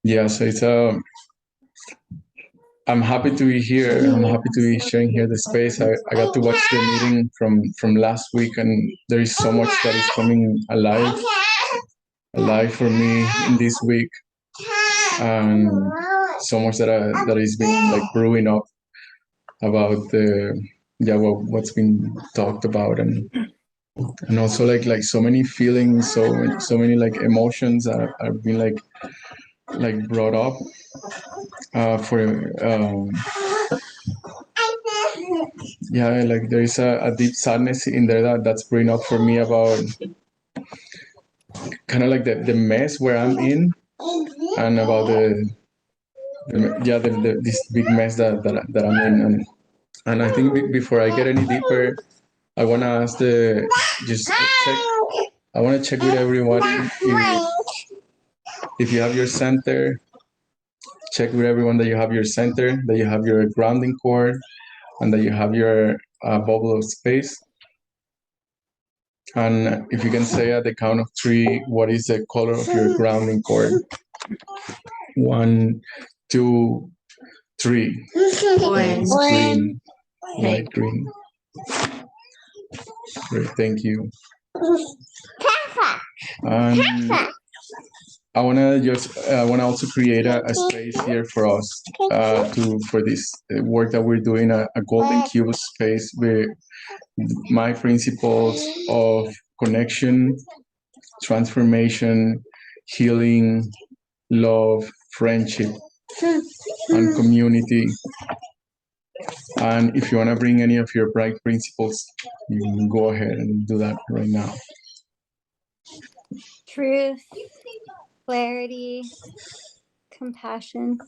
Yeah, so it's I'm happy to be here. I'm happy to be sharing here the space. I got to watch the meeting from last week, and there is so much that is coming alive for me in this week, and so much that is being like brewing up about the what's been talked about, and also like so many feelings, so many like emotions are being like brought up for yeah, like there is a deep sadness in there that's bringing up for me about kind of like the mess where I'm in, and about this big mess that I'm in, and I think before I get any deeper, I want to ask just check. I want to check with everyone if you have your center. Check with everyone that you have your center, that you have your grounding cord, and that you have your bubble of space. And if you can say at the count of 3, what is the color of your grounding cord? 1, 2, 3. Orange. Green. Light green. Great, thank you. I wanna also create a space here for us for this work that we're doing, a golden cube space with my principles of connection, transformation, healing, love, friendship, and community. And if you want to bring any of your bright principles, you can go ahead and do that right now. Truth, clarity, compassion.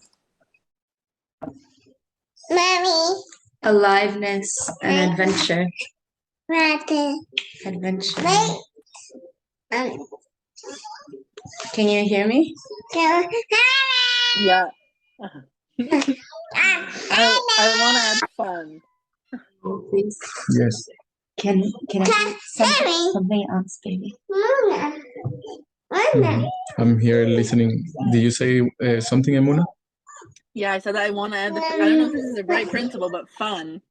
Mommy. Aliveness and adventure. Adventure. Can you hear me? Yeah. I want to add fun. Please. Yes. Can I say something else, baby? I'm here listening. Did you say something, Emuna? Yeah, I said I want to add I don't know if this is a right principle, but fun.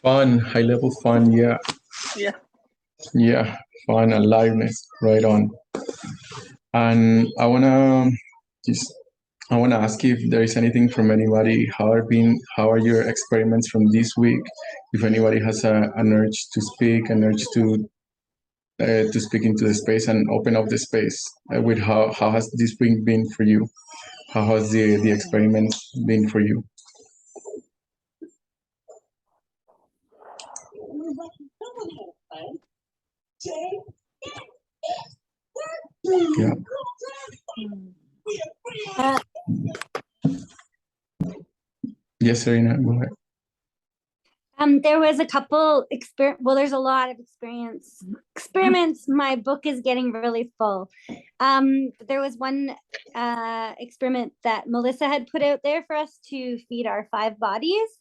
Fun, high level fun, yeah. Yeah. Yeah, fun, aliveness, right on. And I wanna ask if there is anything from anybody. How are your experiments from this week? If anybody has an urge to speak, an urge to speak into the space and open up the space, with how has this week been for you? How has the experiment been for you? Yeah. Yes, Serena, go ahead. There was a couple there's a lot of experiments. My book is getting really full. There was one experiment that Melissa had put out there for us to feed our 5 bodies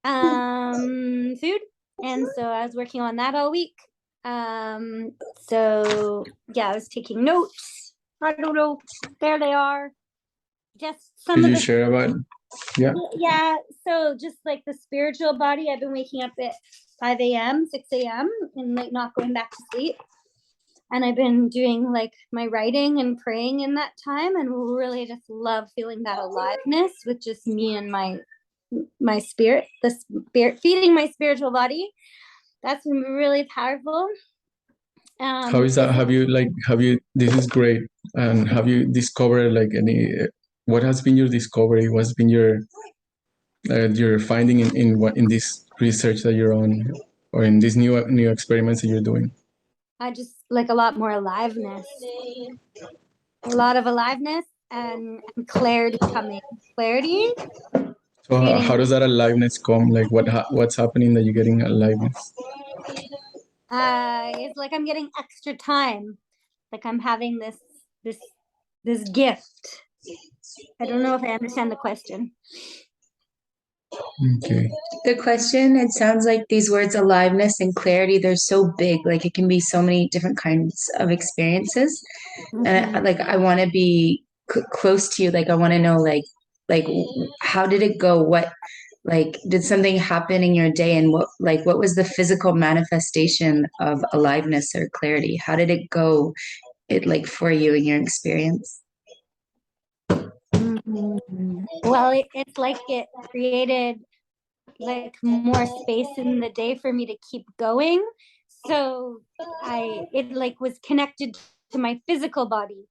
food, and so I was working on that all week. So yeah, I was taking notes. I don't know, there they are. Just some Did of you share about? Yeah, so just like the spiritual body, I've been waking up at 5 a.m., 6 a.m. and like not going back to sleep. And I've been doing like my writing and praying in that time, and really just love feeling that aliveness with just me and my spirit, the spirit feeding my spiritual body. That's been really powerful. How is that? Have you this is great. And have you discovered like what has been your discovery? What's been your finding in this research that you're on, or in these new experiments that you're doing? I just like a lot more aliveness, a lot of aliveness and clarity coming. Clarity. So how does that aliveness come? Like what's happening that you're getting aliveness? It's like I'm getting extra time. Like I'm having this gift. I don't know if I understand the question. Okay. The question, it sounds like these words aliveness and clarity, they're so big. Like it can be so many different kinds of experiences. And I want to be close to you. Like I want to know like how did it go? What like did something happen in your day, and what was the physical manifestation of aliveness or clarity? How did it go like for you in your experience? Well, it's like it created like more space in the day for me to keep going. So it like was connected to my physical body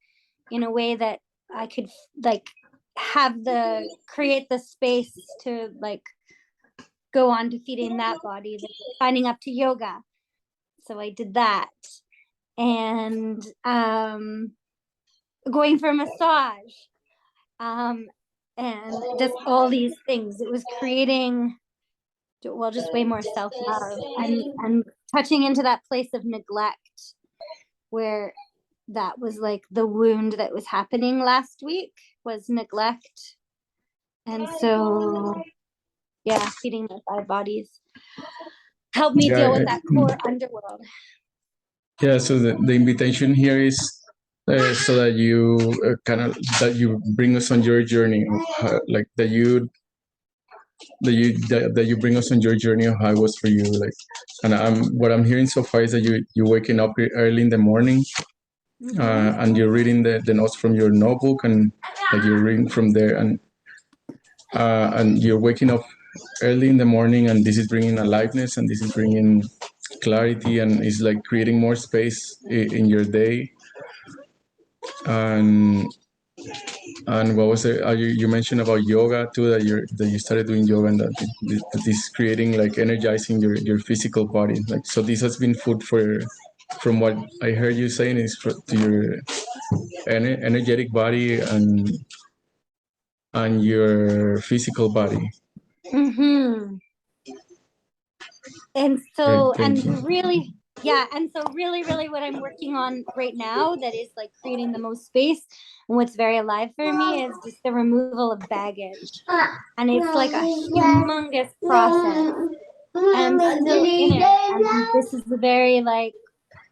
in a way that I could like create the space to like go on to feeding that body, like signing up to yoga. So I did that. And going for a massage. And just all these things. It was creating just way more self-love and touching into that place of neglect where that was like the wound that was happening last week was neglect. And so yeah, feeding my 5 bodies helped me deal with that core underworld. Yeah, so the invitation here is so that you that you bring us on your journey of how, like that you bring us on your journey of how it was for you, like. And what I'm hearing so far is that you're waking up early in the morning, and you're reading the notes from your notebook, and like you're reading from there, and you're waking up early in the morning, and this is bringing aliveness, and this is bringing clarity, and it's like creating more space in your day. and and what was it, you mentioned about yoga too, that you started doing yoga, and that this creating like energizing your physical body, like. So this has been food for, from what I heard you saying, is to your energetic body and your physical body. And so, Thank you. really, yeah. And so really what I'm working on right now that is like creating the most space and what's very alive for me is just the removal of baggage. And it's like a humongous process. And I'm still in it. And this is the very like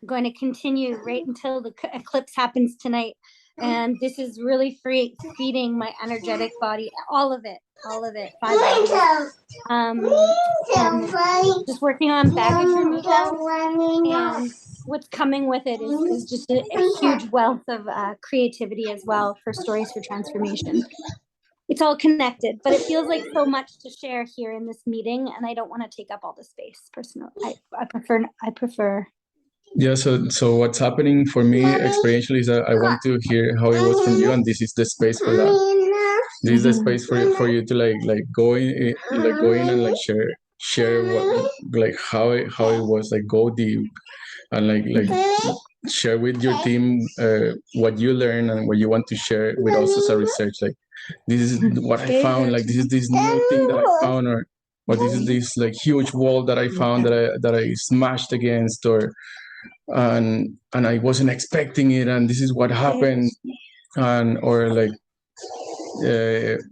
going to continue right until the eclipse happens tonight. And this is really feeding my energetic body, all of it, 5 bodies. And just working on baggage removal, and what's coming with it is just a huge wealth of creativity as well for stories for transformation. It's all connected, but it feels like so much to share here in this meeting, and I don't want to take up all the space personally. I prefer. Yeah, so what's happening for me experientially is that I want to hear how it was from you, and this is the space for that. This is the space for you to like go in, and like share what, like how it was, like go deep, and like share with your team what you learn and what you want to share with us as a research, like this is what I found, like this is this new thing that I found, or this is this like huge wall that I found that I smashed against, or and I wasn't expecting it, and this is what happened, and or like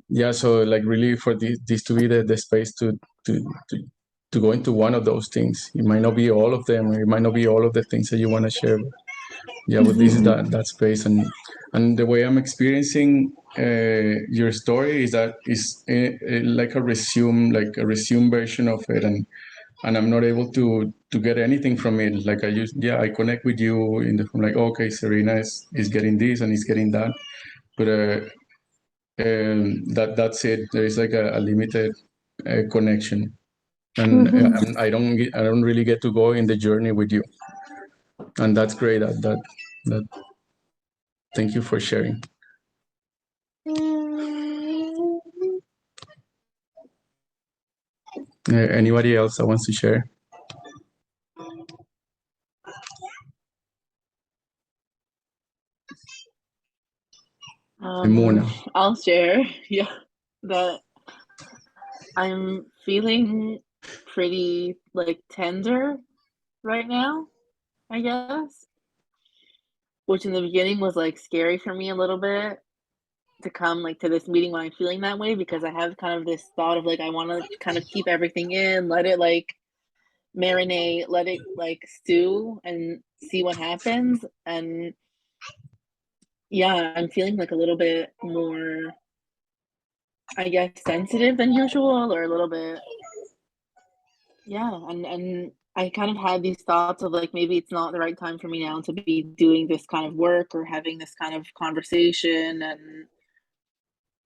yeah, so like really for this to be the space to to go into one of those things. It might not be all of them, or it might not be all of the things that you want to share. Yeah, but this is that space, and the way I'm experiencing your story is that is like a resume version of it, and I'm not able to get anything from it. Like I connect with you in the like, okay, Serena is getting this and is getting that, but that's it. There is like a limited connection, and I don't really get to go in the journey with you, and that's great. That thank you for sharing. Anybody else that wants to share? Mona. I'll share. Yeah, that I'm feeling pretty like tender right now, I guess, which in the beginning was like scary for me a little bit, to come like to this meeting when I'm feeling that way, because I have kind of this thought of like I want to kind of keep everything in, let it like marinate, let it like stew and see what happens. And yeah, I'm feeling like a little bit more, I guess, sensitive than usual, or a little bit, yeah. And I kind of had these thoughts of like maybe it's not the right time for me now to be doing this kind of work or having this kind of conversation. And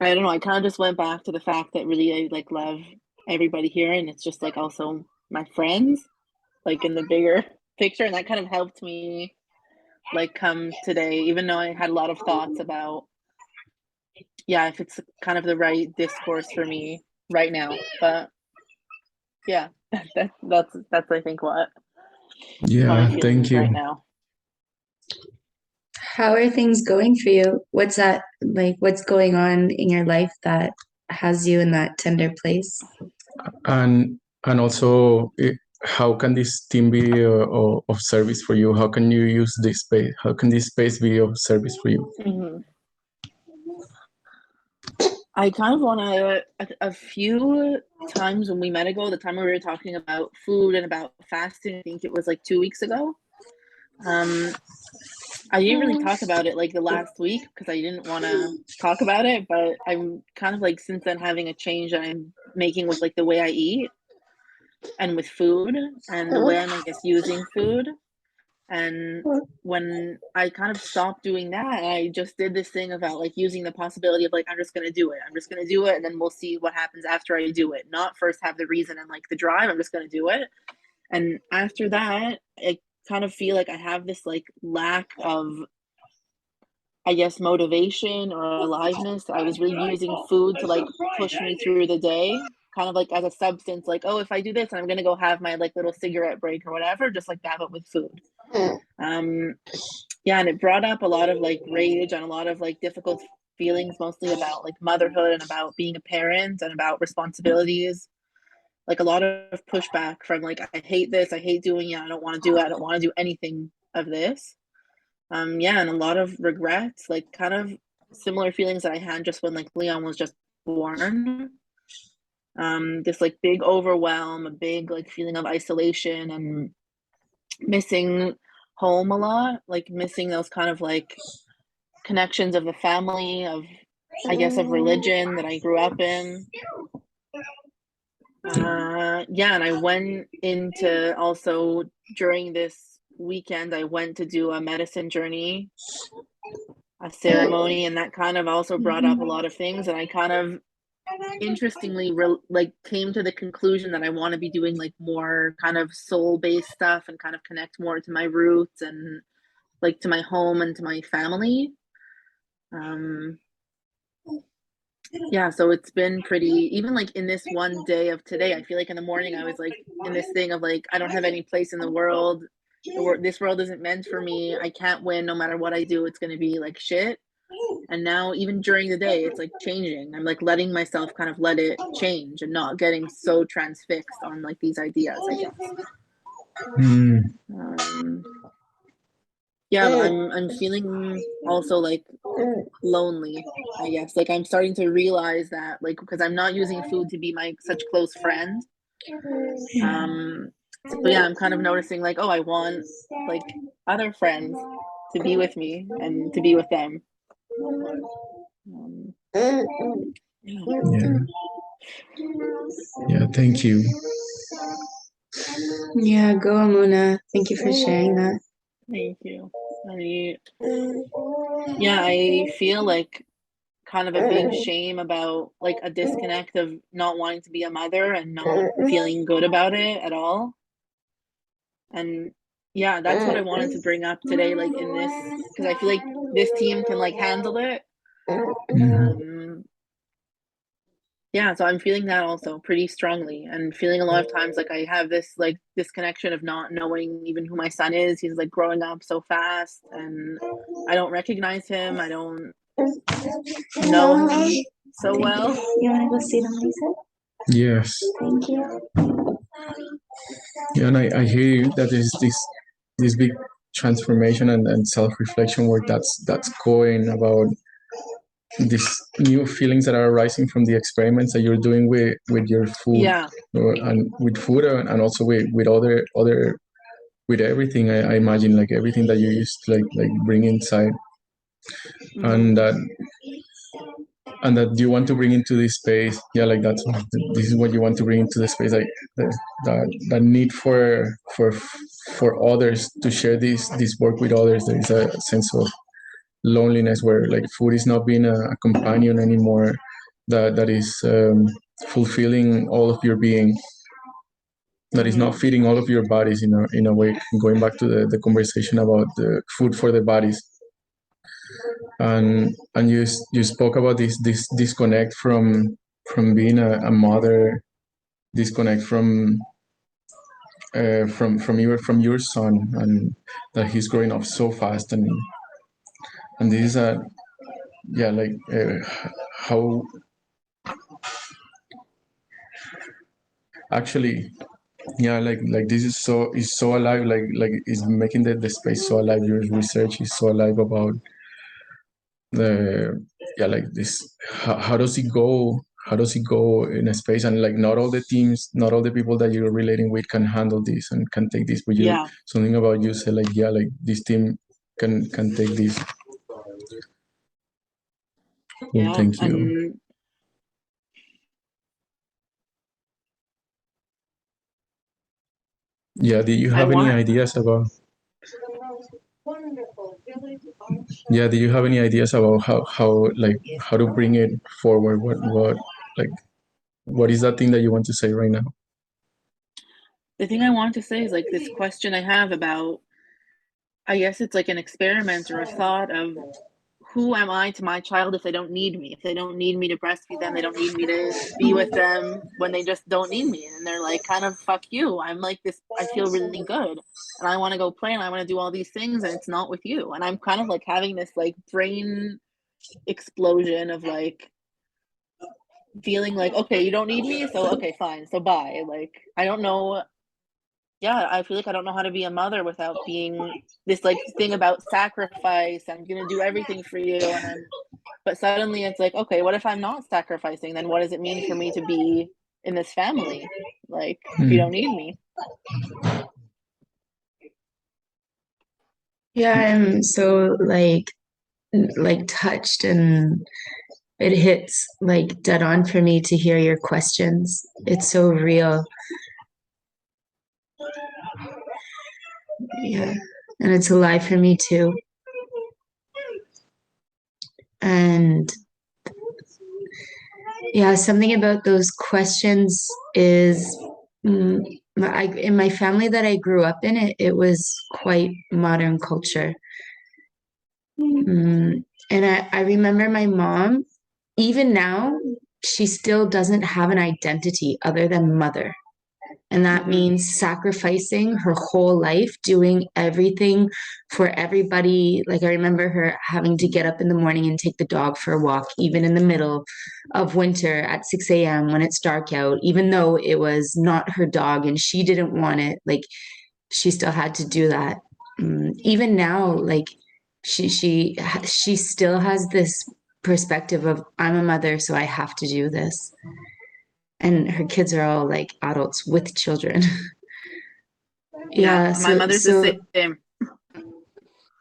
I don't know, I kind of just went back to the fact that really I like love everybody here, and it's just like also my friends, like in the bigger picture, and that kind of helped me like come today, even though I had a lot of thoughts about, yeah, if it's kind of the right discourse for me right now. But yeah, that's I think what I'm Yeah, feeling thank you. right now. How are things going for you? What's that like? What's going on in your life that has you in that tender place? And also, how can this team be of service for you? How can you use this space? How can this space be of service for you? Mm-hmm. I kind of want to, a few times when we met ago, the time we were talking about food and about fasting, I think it was like 2 weeks ago. I didn't really talk about it like the last week because I didn't want to talk about it, but I'm kind of like since then having a change that I'm making with like the way I eat and with food and the way I'm, I guess, using food. And when I kind of stopped doing that, I just did this thing about like using the possibility of like, I'm just going to do it. I'm just going to do it. And then we'll see what happens after I do it. Not first have the reason and like the drive. I'm just going to do it. And after that, I kind of feel like I have this like lack of, I guess, motivation or aliveness. I was really using food to like push me through the day, kind of like as a substance, like, oh, if I do this, I'm gonna go have my like little cigarette break or whatever, just like that, but with food. Yeah, and it brought up a lot of like rage and a lot of like difficult feelings, mostly about like motherhood and about being a parent and about responsibilities. Like a lot of pushback from like, I hate this, I hate doing it, I don't want to do it, I don't want to do anything of this. Yeah, and a lot of regrets, like kind of similar feelings that I had just when like Leon was just born. This like big overwhelm, a big like feeling of isolation and missing home a lot, like missing those kind of like connections of the family, of, I guess, of religion that I grew up in. Yeah, and I went into also during this weekend, I went to do a medicine journey, a ceremony, and that kind of also brought up a lot of things. And I kind of interestingly like came to the conclusion that I want to be doing like more kind of soul-based stuff and kind of connect more to my roots and like to my home and to my family. Yeah, so it's been pretty, even like in this one day of today, I feel like in the morning I was like in this thing of like, I don't have any place in the world. This world isn't meant for me. I can't win. No matter what I do, it's going to be like shit. And now even during the day, it's like changing. I'm like letting myself kind of let it change and not getting so transfixed on like these ideas, I guess. Yeah, I'm feeling also like lonely, I guess. Like I'm starting to realize that, like, because I'm not using food to be my such close friend. So yeah, I'm kind of noticing like, oh, I want like other friends to be with me and to be with them. Yeah. Yeah, thank you. Yeah, go Amuna. Thank you for sharing that. Thank you. Yeah, I feel like kind of a big shame about like a disconnect of not wanting to be a mother and not feeling good about it at all. And yeah, that's what I wanted to bring up today, like in this, because I feel like this team can like handle it. Yeah, so I'm feeling that also pretty strongly and feeling a lot of times like I have this like disconnection of not knowing even who my son is. He's like growing up so fast and I don't recognize him. I don't know him so well. You want to go sit on Lisa? Yes. Thank you. Yeah, and I hear you that there's this big transformation and self-reflection work that's going about these new feelings that are arising from the experiments that you're doing with your food, Yeah. and with food, and also with other with everything. I imagine, like everything that you used to like bring inside, and that you want to bring into this space. Yeah, like this is what you want to bring into the space, like the need for others to share this work with others. There is a sense of loneliness where like food is not being a companion anymore, that is fulfilling all of your being, that is not feeding all of your bodies in a way. Going back to the conversation about the food for the bodies, and you spoke about this disconnect from being a mother, disconnect from your son, and that he's growing up so fast, and this is a yeah, like how actually, yeah, like this is so alive, like is making the space so alive. Your research is so alive about the yeah, like this. How does it go? How does it go in a space? And like not all the teams, not all the people that you're relating with can handle this and can take this. But you, Yeah. something about you say like, yeah, like this team can take this. Well, Yeah. thank you. And Yeah, do you I have any want ideas about? Yeah, do you have any ideas about how to bring it forward? Like what is that thing that you want to say right now? the thing I want to say is like this question I have about, I guess it's like an experiment or a thought of who am I to my child if they don't need me? If they don't need me to breastfeed them, they don't need me to be with them when they just don't need me. And they're like, kind of, fuck you. I'm like this, I feel really good. And I want to go play and I want to do all these things and it's not with you. And I'm kind of like having this like brain explosion of like feeling like, okay, you don't need me. So, okay, fine. So bye. Like, I don't know. Yeah, I feel like I don't know how to be a mother without being this like thing about sacrifice. I'm going to do everything for you. But suddenly it's like, okay, what if I'm not sacrificing? Then what does it mean for me to be in this family? Like, if you don't need me. Yeah, I'm so like touched, and it hits like dead on for me to hear your questions. It's so real. Yeah. And it's alive for me too. And yeah, something about those questions is in my family that I grew up in, it was quite modern culture. And I remember my mom, even now, she still doesn't have an identity other than mother. And that means sacrificing her whole life, doing everything for everybody. Like I remember her having to get up in the morning and take the dog for a walk, even in the middle of winter at 6 a.m. when it's dark out, even though it was not her dog and she didn't want it. Like she still had to do that. Even now, like she still has this perspective of I'm a mother, so I have to do this. And her kids are all like adults with children. Yeah, Yeah, my mother's the same.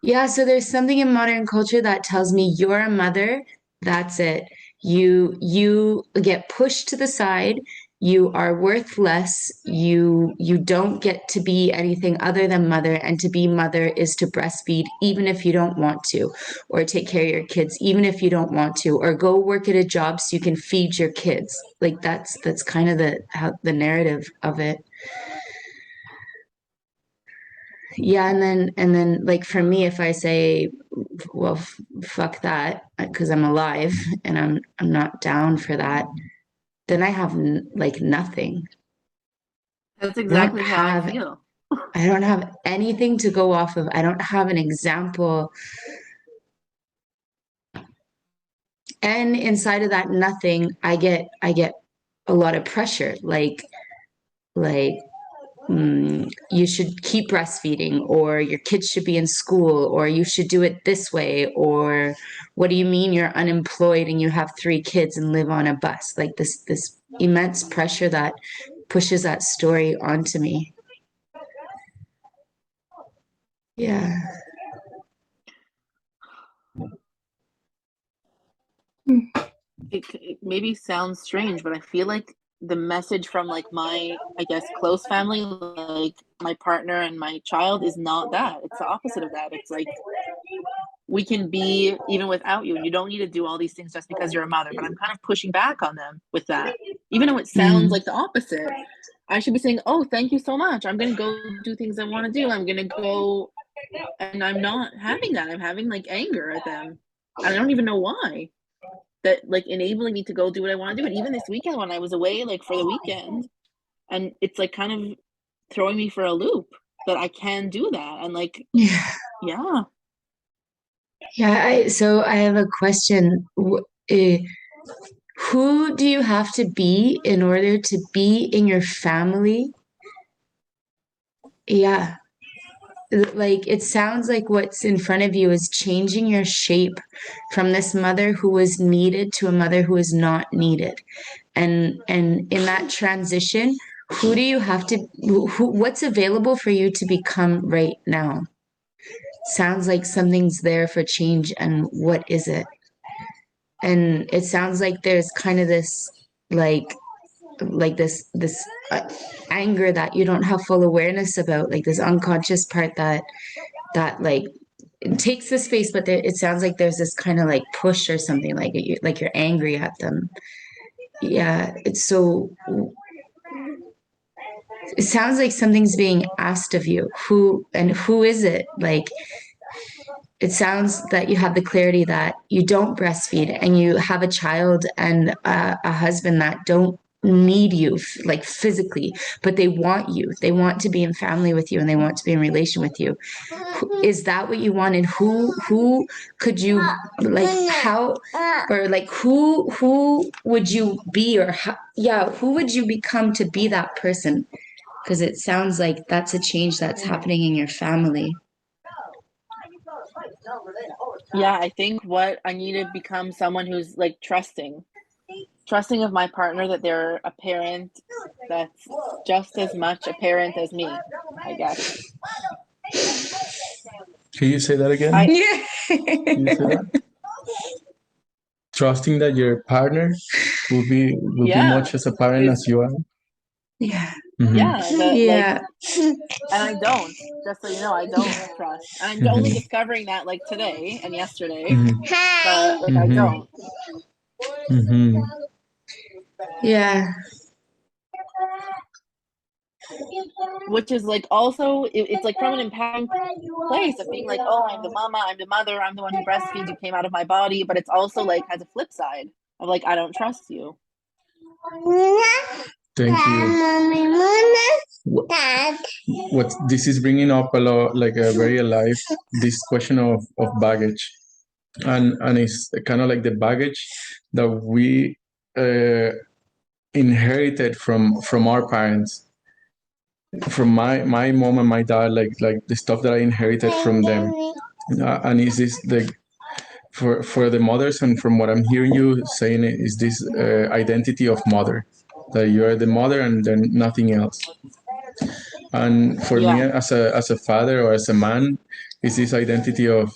Yeah, so there's something in modern culture that tells me you're a mother, that's it. You get pushed to the side, you are worth less, you don't get to be anything other than mother, and to be mother is to breastfeed even if you don't want to, or take care of your kids even if you don't want to, or go work at a job so you can feed your kids. Like that's kind of the narrative of it. Yeah, and then like for me, if I say, well, fuck that, because I'm alive and I'm not down for that, then I have like nothing. That's I don't exactly how I have feel. I don't have anything to go off of. I don't have an example. And inside of that nothing, I get a lot of pressure, like you should keep breastfeeding, or your kids should be in school, or you should do it this way, or what do you mean you're unemployed and you have 3 kids and live on a bus? Like this immense pressure that pushes that story onto me. Yeah. It maybe sounds strange, but I feel like the message from like my, I guess, close family, like my partner and my child, is not that. It's the opposite of that. It's like, we can be even without you, and you don't need to do all these things just because you're a mother. But I'm kind of pushing back on them with that, even though it sounds like the opposite. I should be saying, oh, thank you so much, I'm gonna go do things I want to do, I'm gonna go, and I'm not having that. I'm having like anger at them, and I don't even know why. That like enabling me to go do what I want to do. And even this weekend when I was away, like for the weekend, and it's like kind of throwing me for a loop that I can do that. And like, yeah. So I have a question. Who do you have to be in order to be in your family? Yeah. Like it sounds like what's in front of you is changing your shape from this mother who was needed to a mother who is not needed. And in that transition, who do you have to what's available for you to become right now? Sounds like something's there for change, and what is it? And it sounds like there's kind of this this anger that you don't have full awareness about, like this unconscious part that like it takes the space, but it sounds like there's this kind of like push or something, like you're angry at them. Yeah, it's so. It sounds like something's being asked of you. Who is it? Like, it sounds that you have the clarity that you don't breastfeed and you have a child and a husband that don't need you like physically, but they want you. They want to be in family with you and they want to be in relation with you. Is that what you want? And who could you like how or like who would you be or how, yeah, who would you become to be that person? Because it sounds like that's a change that's happening in your family. Yeah, I think what I need to become someone who's like trusting of my partner, that they're a parent that's just as much a parent as me, I guess. Can you say that again? Can you say that? Trusting that your partner will be much as a parent as you are. Yeah. Mm-hmm. Yeah, and I don't, just so you know, I don't trust. And I'm only discovering that like today and yesterday. But like I don't. Yeah. Which is like also, it's like from an empowering place of being like, oh, I'm the mama, I'm the mother, I'm the one who breastfeeds, you came out of my body. But it's also like has a flip side of like, I don't trust you. Thank you. What this is bringing up a lot, like a very alive, this question of baggage, and it's kind of like the baggage that we inherited from our parents, from my mom and my dad, like the stuff that I inherited from them, and is this the for the mothers, and from what I'm hearing you saying, is this identity of mother, that you are the mother and then nothing else. And for me, as a father or as a man, is this identity of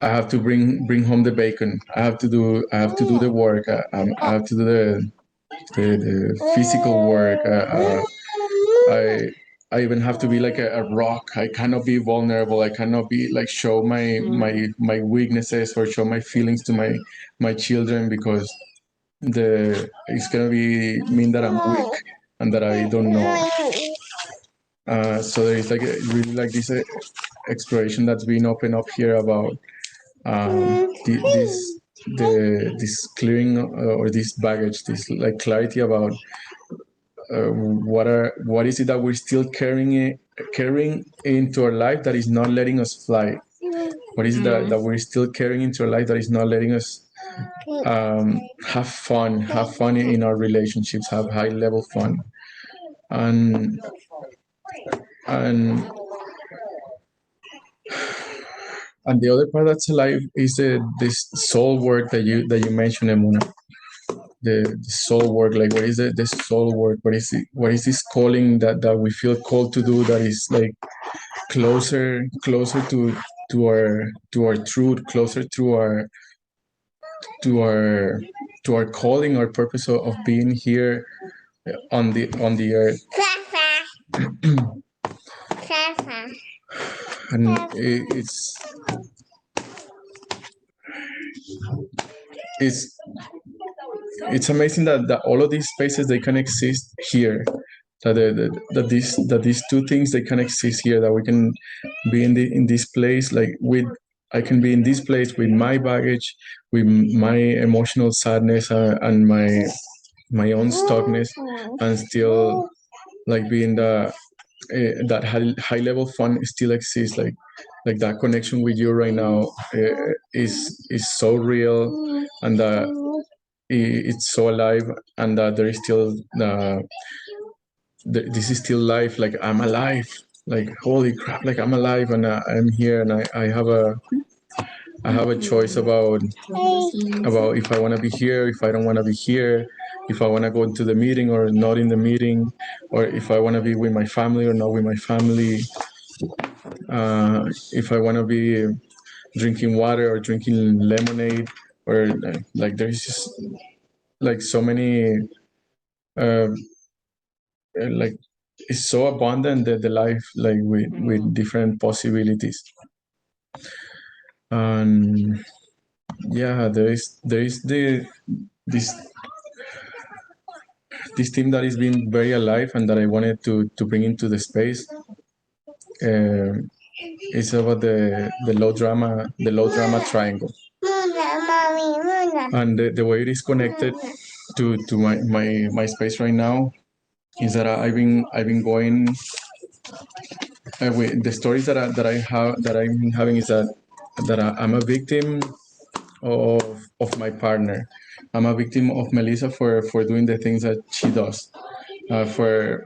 I have to bring home the bacon. I have to do the work. I have to do the physical work. I even have to be like a rock. I cannot be vulnerable. I cannot be like show my weaknesses or show my feelings to my children, because it's gonna be mean that I'm weak and that I don't know. So there is like really like this exploration that's being opened up here about this clearing or this baggage, this like clarity about what is it that we're still carrying into our life that is not letting us fly. What is it that we're still carrying into our life that is not letting us have fun in our relationships, have high level fun, and And the other part that's alive is this soul work that you mentioned, Emuna. The soul work, like what is the soul work? What is this calling that we feel called to do, that is like closer to our truth, closer to our to our calling, our purpose of being here on the earth. And it's amazing that all of these spaces, they can exist here, that these two things, they can exist here, that we can be in this place, like with I can be in this place with my baggage, with my emotional sadness, and my own stuckness, and still like being that high level fun still exists, like that connection with you right now is so real, and that it's so alive, and that there is still this is still life, like I'm alive, like holy crap, like I'm alive, and I'm here, and I have a choice about if I want to be here, if I don't want to be here, if I want to go to the meeting or not in the meeting, or if I want to be with my family or not with my family, if I want to be drinking water or drinking lemonade, or like there's just like so many like it's so abundant, that the life, like with different possibilities. And yeah, there is this theme that is being very alive, and that I wanted to bring into the space. It's about the low drama triangle, and the way it is connected to my space right now is that I've been going with the stories that I've been having, is that I'm a victim of my partner. I'm a victim of Melissa for doing the things that she does. For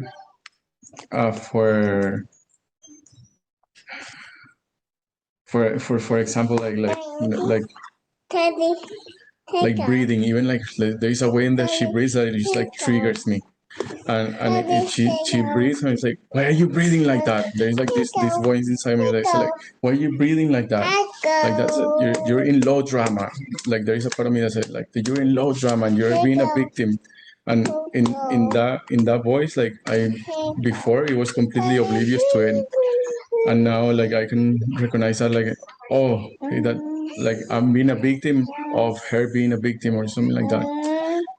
for example, like breathing, even like there is a way in that she breathes that it just like triggers me, and she breathes, and it's like, why are you breathing like that? There's like this voice inside me that's like, why are you breathing like that? Like you're in low drama. Like there is a part of me that says like, you're in low drama and you're being a victim. And in that voice, like before it was completely oblivious to it, and now like I can recognize that, like, oh, okay, that like I'm being a victim of her being a victim or something like that.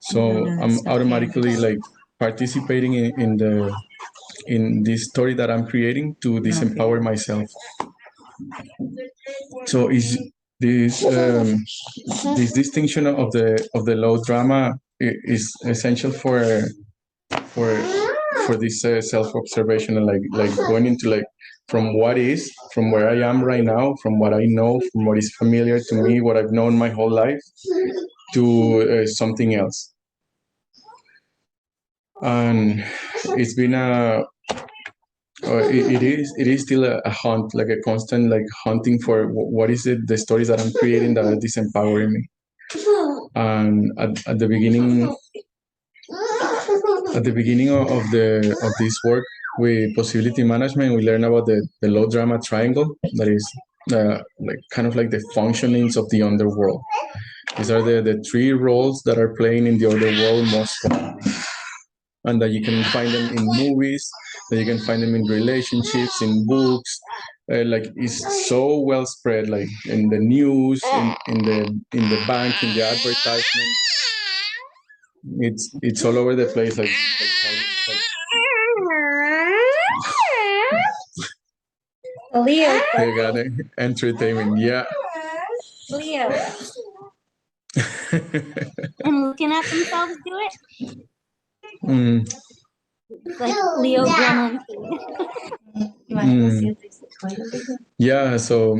So I'm automatically like participating in this story that I'm creating to disempower myself. So is this distinction of the low drama is essential for for this self-observation, and like going into like from from where I am right now, from what I know, from what is familiar to me, what I've known my whole life, to something else. And it's been it is still a hunt, like a constant like hunting for what is it, the stories that I'm creating that are disempowering me. And at the beginning of this work with possibility management, we learn about the low drama triangle, that is like kind of like the functionings of the underworld. These are the three roles that are playing in the underworld most commonly, and that you can find them in movies, that you can find them in relationships, in books. Like it's so well spread, like in the news, in the bank, in the advertisement. It's all over the place. Like Leo. they got it. Entertainment, yeah. Leo. And looking at themselves do it. Like Leo gremlin. Yeah, so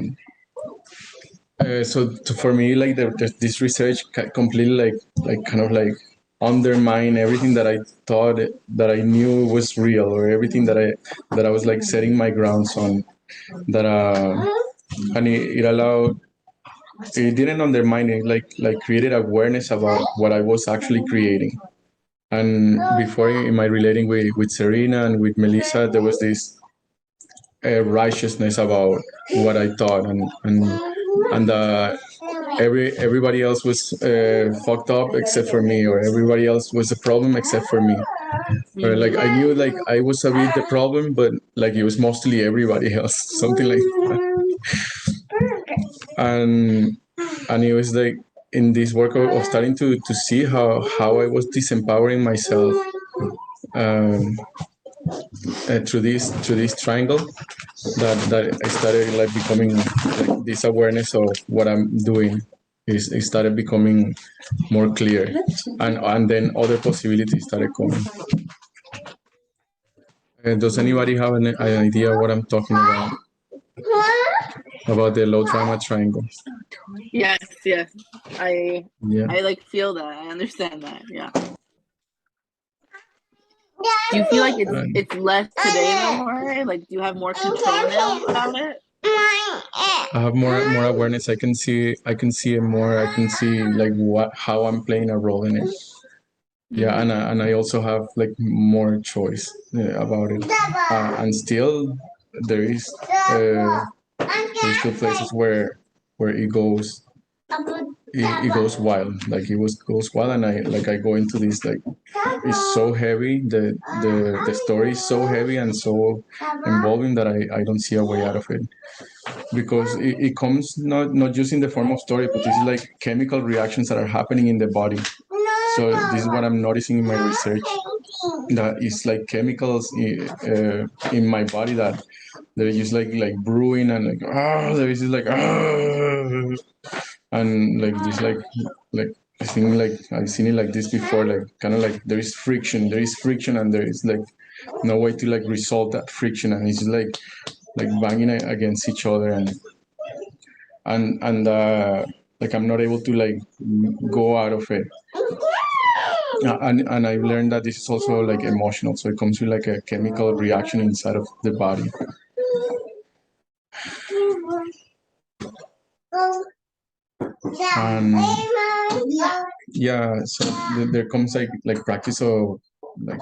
for me, like this research completely like kind of like undermine everything that I thought that I knew was real, or everything that I was like setting my grounds on, that and it allowed. It didn't undermine it. Like created awareness about what I was actually creating. And before, in my relating with Serena and with Melissa, there was this righteousness about what I thought, and everybody else was fucked up except for me, or everybody else was a problem except for me. Or like I knew like I was a bit the problem, but like it was mostly everybody else, something like that. And it was like in this work of starting to see how I was disempowering myself um, through this triangle, that I started like becoming like this awareness of what I'm doing is it started becoming more clear, and then other possibilities started coming. Does anybody have an idea what I'm talking about the low drama triangle? Yes, I Yeah. like feel that. I understand that. Yeah. Do you feel like it's less today though, Jorge? Like, do you have more control now about it? I have more awareness. I can see it more. I can see like how I'm playing a role in it. Yeah, and I also have like more choice about it. And still there's still places where it goes wild. Like goes wild, and I go into this like it's so heavy. The story is so heavy and so involving that I don't see a way out of it, because it comes not just in the form of story, but it's like chemical reactions that are happening in the body. So this is what I'm noticing in my research, that it's like chemicals in my body that they're just like brewing, and like there is just like and like this like I think like I've seen it like this before, like kind of like there is friction, and there is like no way to like resolve that friction, and it's just like banging against each other, and like I'm not able to like go out of it. And I've learned that this is also like emotional, so it comes with like a chemical reaction inside of the body. And yeah, so there comes like practice of like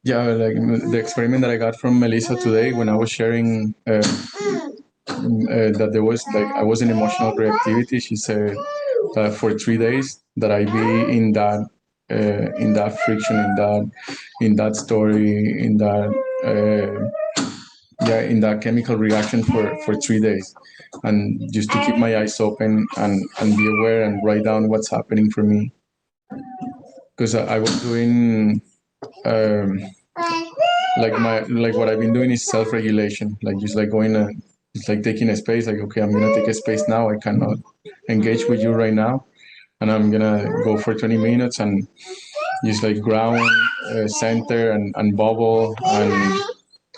like the experiment that I got from Melissa today when I was sharing that there was like I was in emotional reactivity. She said that for 3 days that I be in that friction, in that story, in that chemical reaction for 3 days, and just to keep my eyes open and be aware and write down what's happening for me, because I was doing like what I've been doing is self-regulation, like just like going it's like taking a space, like okay, I'm gonna take a space now, I cannot engage with you right now, and I'm gonna go for 20 minutes and just like ground, center, and bubble,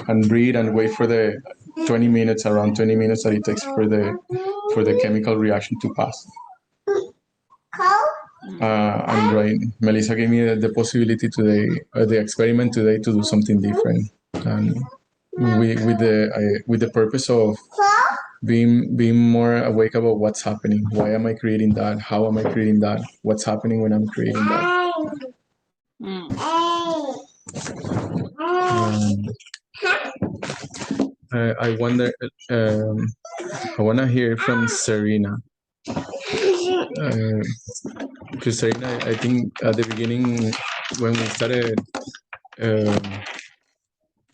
and breathe and wait for the 20 minutes, around 20 minutes that it takes for the chemical reaction to pass. And right, Melissa gave me the possibility today, the experiment today, to do something different, and with the purpose of being more awake about what's happening. Why am I creating that? How am I creating that? What's happening when I'm creating that? I wonder. I want to hear from Serena. Because Serena, I think at the beginning when we started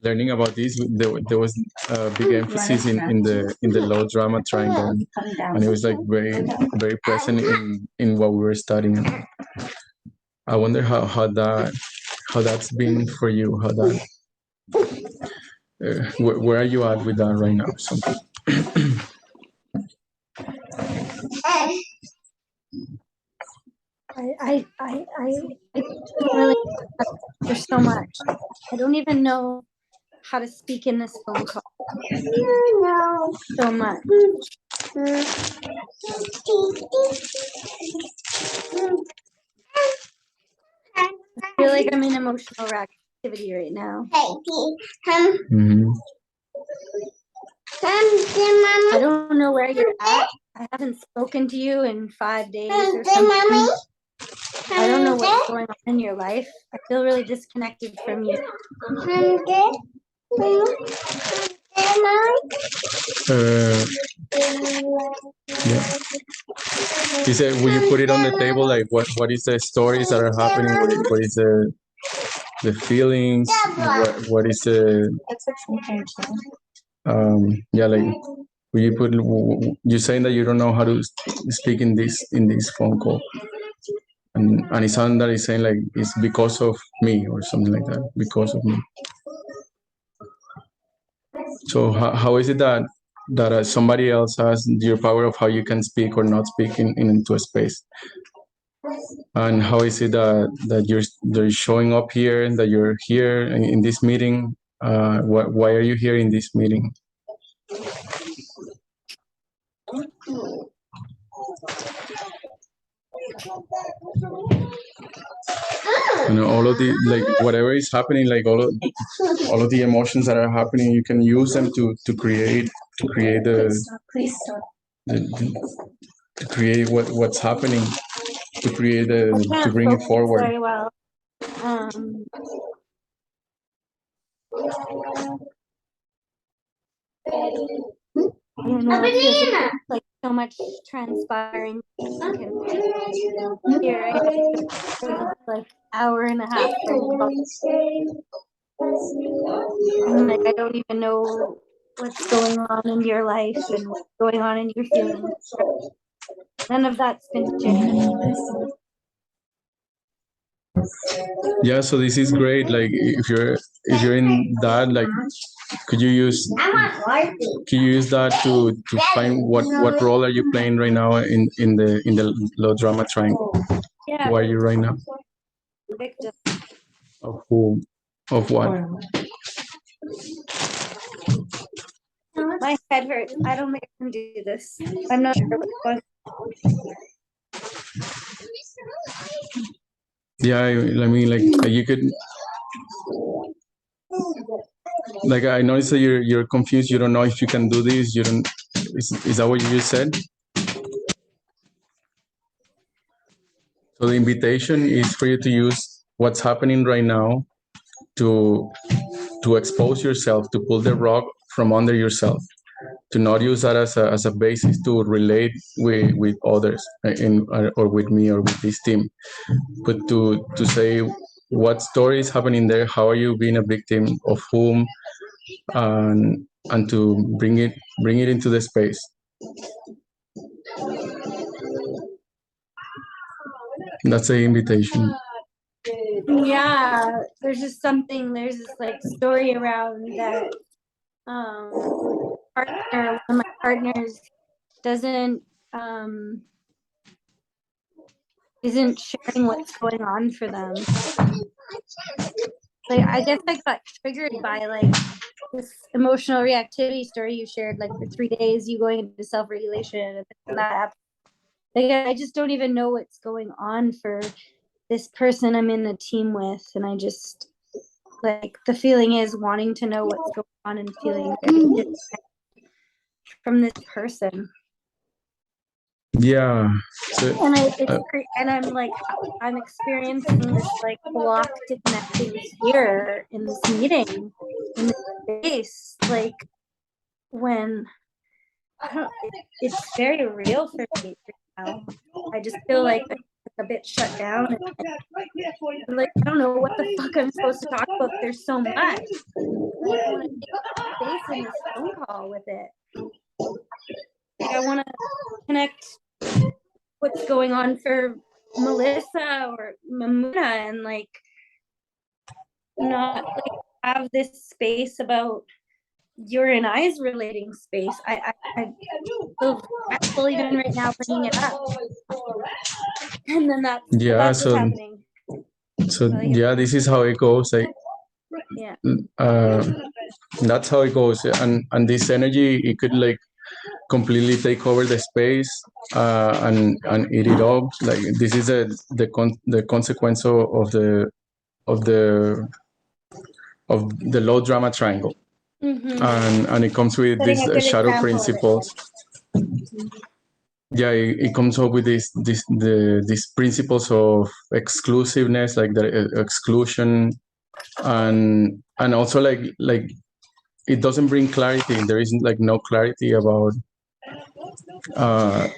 learning about this, there was a big emphasis in the low drama triangle, and it was like very very present in what we were studying. I wonder how that's been for you. How that where are you at with that right now? Something. I really, there's so much. I don't even know how to speak in this phone call. So much. I feel like I'm in emotional reactivity right now. Mm-hmm. I don't know where you're at. I haven't spoken to you in 5 days or something. I don't know what's going on in your life. I feel really disconnected from you. Yeah. He said, will you put it on the table? Like, what is the stories that are happening? What is the feelings? What is the yeah, like, will you put? You're saying that you don't know how to speak in this phone call, and it's someone that is saying like it's because of me or something like that, because of me. So how is it that somebody else has your power of how you can speak or not speak into a space? And how is it that you're showing up here and that you're here in this meeting? Why are you here in this meeting? You know, all of the, like, whatever is happening, like all of the emotions that are happening, you can use them to create to create what's happening, to create to bring it forward. Very well. I don't know. It feels like so much transpiring here. I like hour and a half. And like I don't even know what's going on in your life and what's going on in your feelings. None of that's been shared. Yeah, so this is great. Like if you're in that, like, could you use that to find what role are you playing right now in the low drama triangle? Yeah. Who are you right now? Victim. Of who? Of what? My head hurts. I don't think I can do this. I'm not sure what. Yeah, I mean, like you could, like, I noticed that you're confused. You don't know if you can do this. You don't. Is that what you just said? So the invitation is for you to use what's happening right now to expose yourself, to pull the rug from under yourself, to not use that as a basis to relate with others or with me or with this team, but to say what story is happening there, how are you being a victim of whom, and to bring it into the space. That's the invitation. Yeah, there's just something. There's this like story around that. One of my partners isn't sharing what's going on for them. Like I guess I got triggered by like this emotional reactivity story you shared, like for 3 days you going into self-regulation and that. Like I just don't even know what's going on for this person I'm in a team with, and I just like the feeling is wanting to know what's going on and feeling from this person. Yeah. So, I'm experiencing this like block to connecting here in this meeting, in this space, like when it's very real for me right now. I just feel like I'm a bit shut down. And, like I don't know what the fuck I'm supposed to talk about. There's so much. I want to take space in this phone call with it. Like I want to connect what's going on for Melissa or Mamuna and like not like have this space about your and I's relating space. I feel grateful even right now bringing it up. And then that's what's happening. So yeah, this is how it goes. Like yeah. That's how it goes. And this energy, it could like completely take over the space and eat it up. Like this is the consequence of the low drama triangle. and it comes with Setting these a good shadow example of it, principles. Yeah, it comes up with these principles of exclusiveness, like the exclusion, and also like it doesn't bring clarity. There isn't like no clarity about.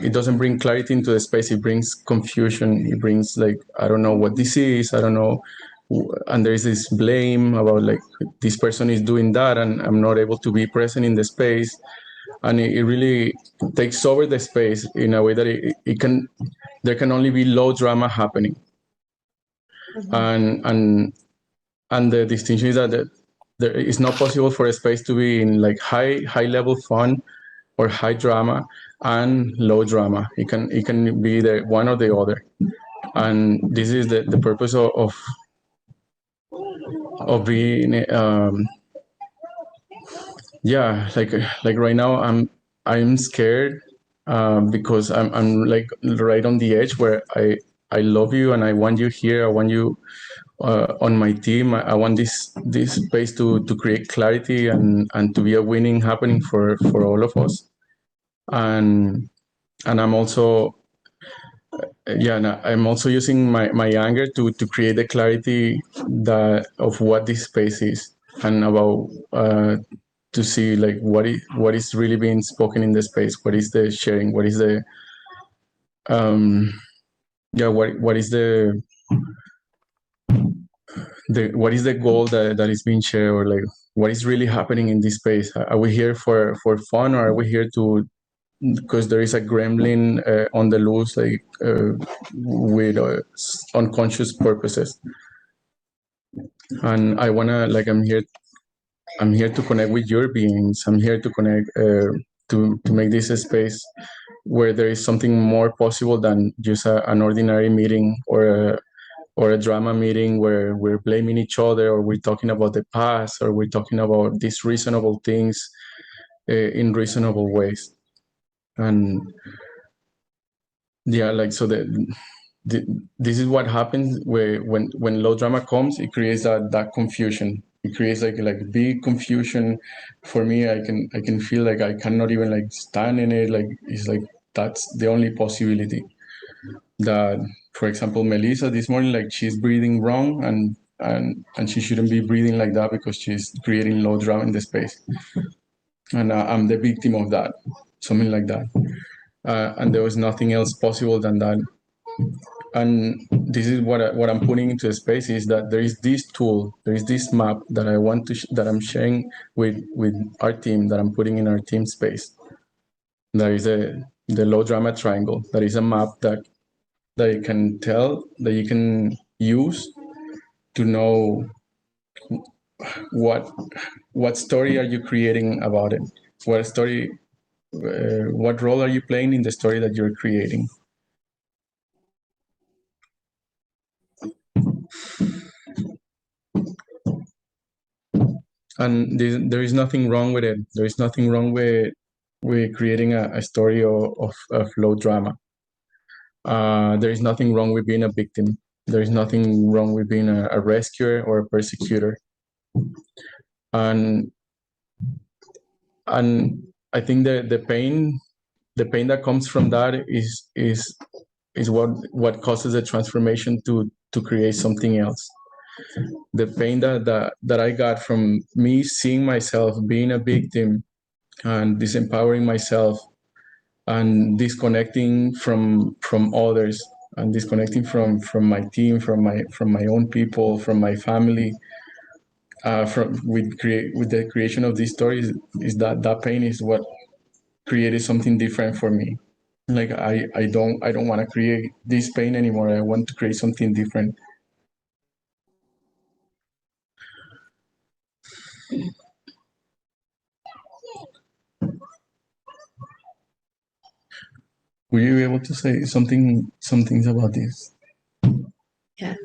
It doesn't bring clarity into the space. It brings confusion. It brings like I don't know what this is. I don't know, and there is this blame about like this person is doing that, and I'm not able to be present in the space, and it really takes over the space in a way that it can. There can only be low drama happening, and the distinction is that there is not possible for a space to be in like high level fun or high drama and low drama. It can be the one or the other, and this is the purpose of being yeah, like right now I'm scared because I'm like right on the edge where I love you and I want you here. I want you on my team. I want this space to create clarity and to be a winning happening for all of us. And I'm also yeah, and I'm also using my anger to create the clarity that of what this space is and about to see like what is really being spoken in the space, what is the sharing, what is the yeah, what is the what is the goal that is being shared, or like what is really happening in this space. Are we here for fun, or are we here to because there is a gremlin on the loose, like with unconscious purposes. And I wanna like I'm here to connect with your beings. I'm here to connect to make this a space where there is something more possible than just an ordinary meeting or a drama meeting where we're blaming each other, or we're talking about the past, or we're talking about these reasonable things in reasonable ways. And yeah, like so this is what happens where when low drama comes, it creates that confusion. It creates like big confusion for me. I can feel like I cannot even like stand in it. Like it's like that's the only possibility. That, for example, Melissa this morning, like she's breathing wrong, and she shouldn't be breathing like that because she's creating low drama in the space, and I'm the victim of that, something like that. And there was nothing else possible than that. And this is what I'm putting into the space is that there is this tool, there is this map that I want to that I'm sharing with our team, that I'm putting in our team space. There is the low drama triangle. That is a map that you can tell, that you can use to know what story are you creating about it, what story, what role are you playing in the story that you're creating. And there is nothing wrong with it. There is nothing wrong with creating a story of low drama. There is nothing wrong with being a victim. There is nothing wrong with being a rescuer or a persecutor. And I think the pain that comes from that is what causes the transformation to create something else. The pain that I got from me seeing myself being a victim and disempowering myself and disconnecting from others, and disconnecting from my team, from my own people, from my family, from with the creation of these stories, is that pain is what created something different for me. Like I don't want to create this pain anymore. I want to create something different. Will you be able to say some things about this? Yeah.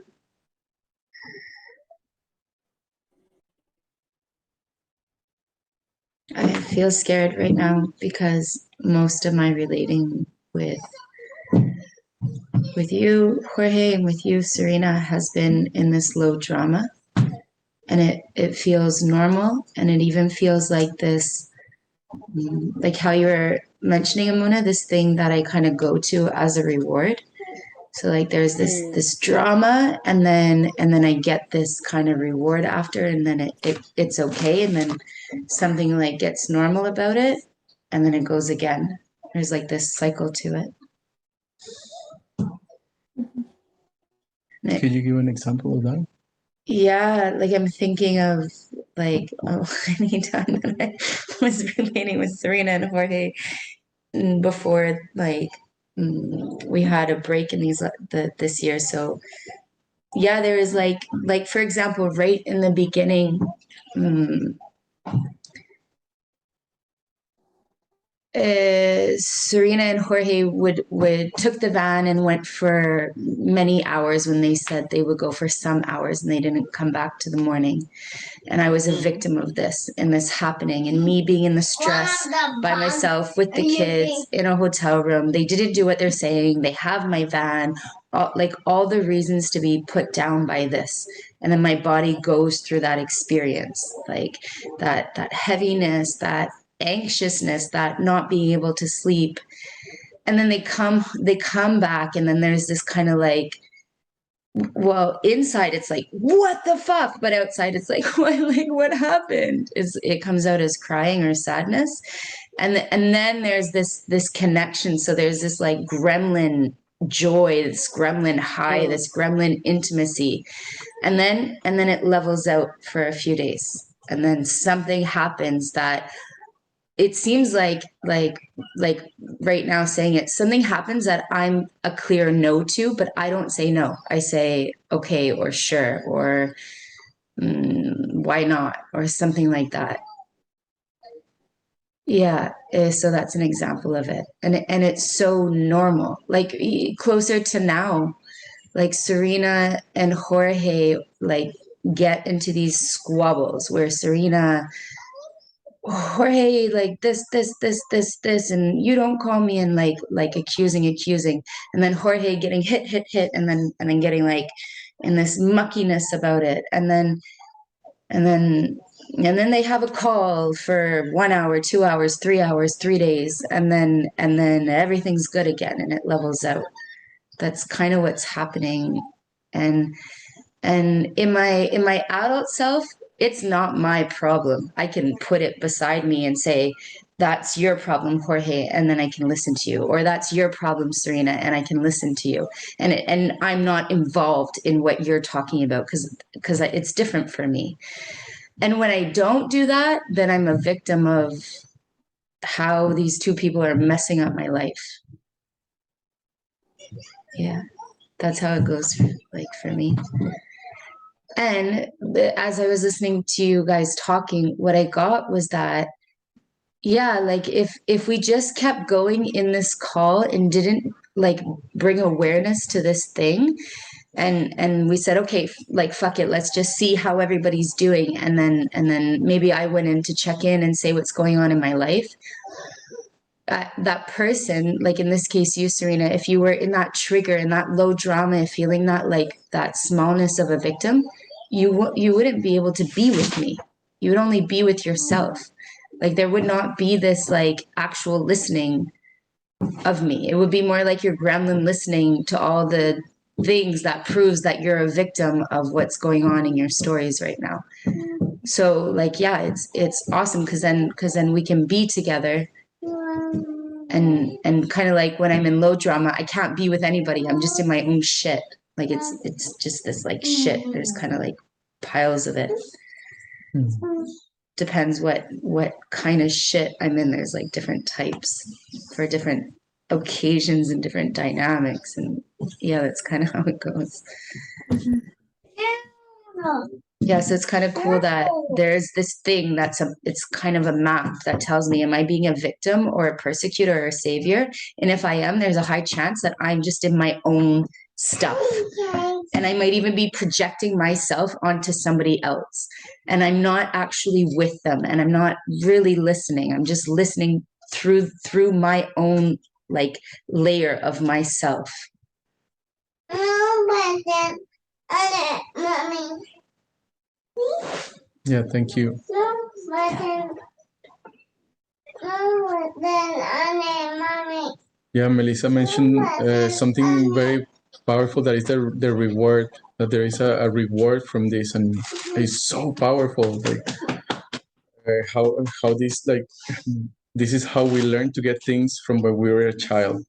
I feel scared right now because most of my relating with you, Jorge, and with you, Serena, has been in this low drama. and it feels normal, and it even feels like this, like how you were mentioning, Amuna, this thing that I kind of go to as a reward. So like there's this drama, and then I get this kind of reward after, and then it's okay, and then something like gets normal about it, and then it goes again. There's like this cycle to it. Could you give an example of that? Yeah, like I'm thinking of like anytime that I was relating with Serena and Jorge before, like we had a break in this year. So yeah, there is like for example, right in the beginning, Serena and Jorge would took the van and went for many hours when they said they would go for some hours, and they didn't come back to the morning. And I was a victim of this and this happening, and me being in the stress by myself with the kids in a hotel room. They didn't do what they're saying. They have my van, all the reasons to be put down by this. And then my body goes through that experience, like that heaviness, that anxiousness, that not being able to sleep. And then they come back, and then there's this kind of like, well, inside it's like, what the fuck? But outside it's like, what happened? It comes out as crying or sadness. And then there's this connection. So there's this like gremlin joy, this gremlin high, this gremlin intimacy. And then it levels out for a few days. And then something happens that it seems like right now saying it, something happens that I'm a clear no to, but I don't say no. I say okay or sure or why not or something like that. Yeah, so that's an example of it, and it's so normal. Like closer to now, like Serena and Jorge like get into these squabbles where Jorge, like this, and you don't call me, and like accusing, and then Jorge getting hit, and then getting like in this muckiness about it, and then they have a call for 1 hour, 2 hours, 3 hours, 3 days, and then everything's good again, and it levels out. That's kind of what's happening, and in my adult self, it's not my problem. I can put it beside me and say, that's your problem, Jorge, and then I can listen to you. Or that's your problem, Serena, and I can listen to you. And I'm not involved in what you're talking about because it's different for me. And when I don't do that, then I'm a victim of how these two people are messing up my life. Yeah, that's how it goes for me. And as I was listening to you guys talking, what I got was that, yeah, like if we just kept going in this call and didn't like bring awareness to this thing, and we said, okay, like fuck it, let's just see how everybody's doing, and then maybe I went in to check in and say what's going on in my life. That person, like in this case, you, Serena, if you were in that trigger and that low drama, feeling that like that smallness of a victim, you wouldn't be able to be with me. You would only be with yourself. Like there would not be this like actual listening of me. It would be more like your gremlin listening to all the things that proves that you're a victim of what's going on in your stories right now. So like, yeah, it's awesome because then we can be together. And kind of like when I'm in low drama, I can't be with anybody. I'm just in my own shit. Like it's just this like shit. There's kind of like piles of it. Depends what kind of shit I'm in. There's like different types for different occasions and different dynamics. And yeah, that's kind of how it goes. Yeah, so it's kind of cool that there's this thing it's kind of a map that tells me, am I being a victim or a persecutor or a savior? And if I am, there's a high chance that I'm just in my own stuff. And I might even be projecting myself onto somebody else. And I'm not actually with them. And I'm not really listening. I'm just listening through my own like layer of myself. Yeah, thank you. Yeah, Melissa mentioned something very powerful, that is the reward, that there is a reward from this, and it's so powerful. Like how this is how we learn to get things from when we were a child.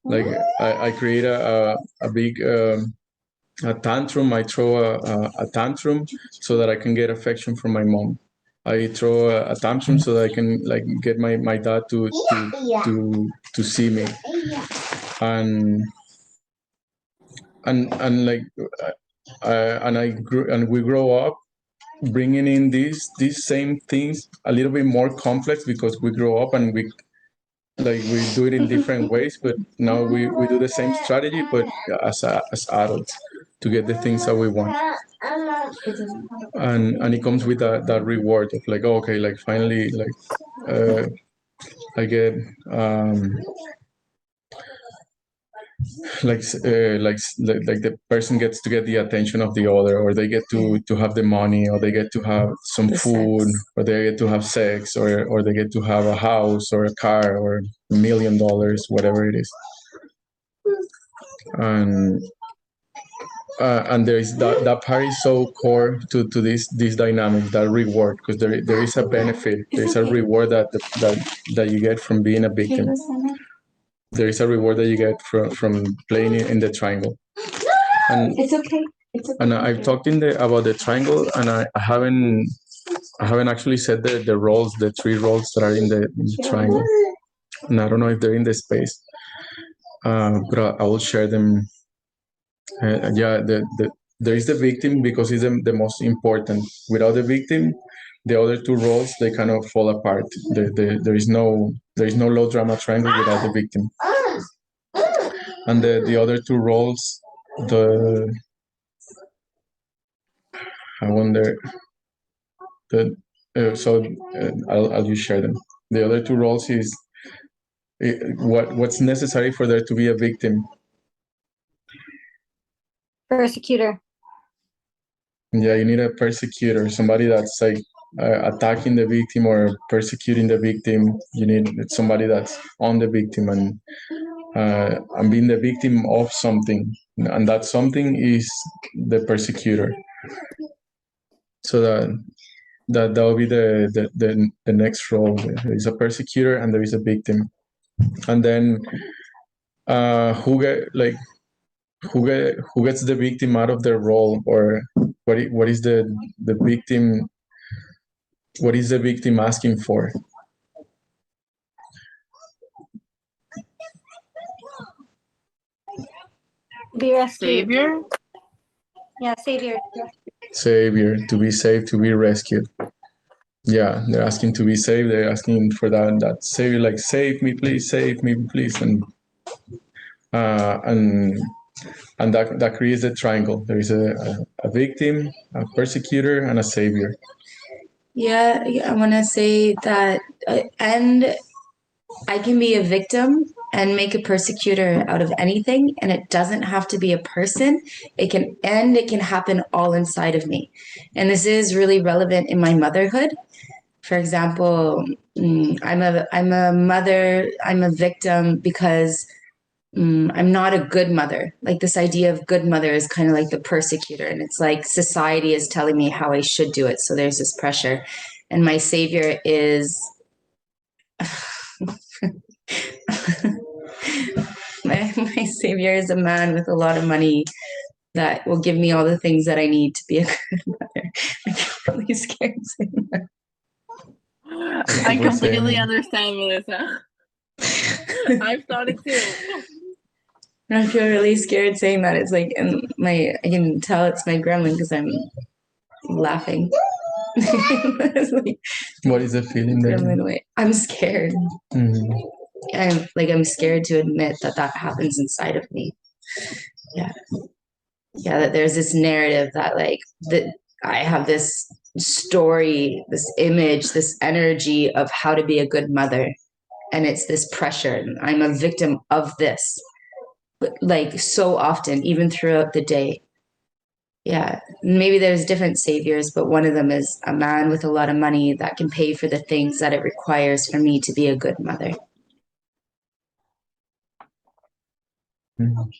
Like I create a big a tantrum. I throw a tantrum so that I can get affection from my mom. I throw a tantrum so that I can like get my dad to see me, and and like and I grew, and we grow up bringing in these same things a little bit more complex, because we grow up and we do it in different ways, but now we do the same strategy, but as adults, to get the things that we want. And it comes with that reward of like, oh, okay, like finally, like I get like the person gets to get the attention of the other, or they get to have the money, or they get to have some food, or they get to have sex, or they get to have a house or a car or $1,000,000, whatever it is. And there is that part is so core to this dynamic, that reward, because there is a benefit, there's a reward that you get from being a victim. There is a reward that you get from playing in the triangle. And It's okay. It's okay. And I've talked about the triangle, and I haven't actually said the roles, the 3 roles that are in the triangle. And I don't know if they're in the space, but I will share them. Yeah, there is the victim, because it's the most important. Without the victim, the other 2 roles, they kind of fall apart. There is no low drama triangle without the victim. And the other 2 roles, I wonder. I'll just share them. The other 2 roles is what's necessary for there to be a victim. Persecutor. Yeah, you need a persecutor, somebody that's like attacking the victim or persecuting the victim. You need somebody that's on the victim and being the victim of something, and that something is the persecutor. So that will be the next role. There is a persecutor and there is a victim, and then who gets the victim out of their role, or what is the victim? What is the victim asking for? Be rescued. Savior? Yeah, savior. Savior, to be saved, to be rescued. Yeah, they're asking to be saved. They're asking for that savior, like, save me, please, and that creates a triangle. There is a victim, a persecutor, and a savior. Yeah, I want to say that, and I can be a victim and make a persecutor out of anything, and it doesn't have to be a person. It can happen all inside of me. And this is really relevant in my motherhood. For example, I'm a mother, I'm a victim because I'm not a good mother. Like, this idea of good mother is kind of like the persecutor, and it's like society is telling me how I should do it. So there's this pressure. And my savior is my savior is a man with a lot of money that will give me all the things that I need to be a good mother. I get really scared saying that. I completely understand, Melissa. I've thought it too. I feel really scared saying that. It's like, and I can tell it's my gremlin because I'm laughing. Like, What is the feeling there? I'm scared. I'm scared to admit that happens inside of me. Yeah, that there's this narrative that that I have this story, this image, this energy of how to be a good mother, and it's this pressure. And I'm a victim of this, so often, even throughout the day. Yeah, maybe there's different saviors, but one of them is a man with a lot of money that can pay for the things that it requires for me to be a good mother. Mhm.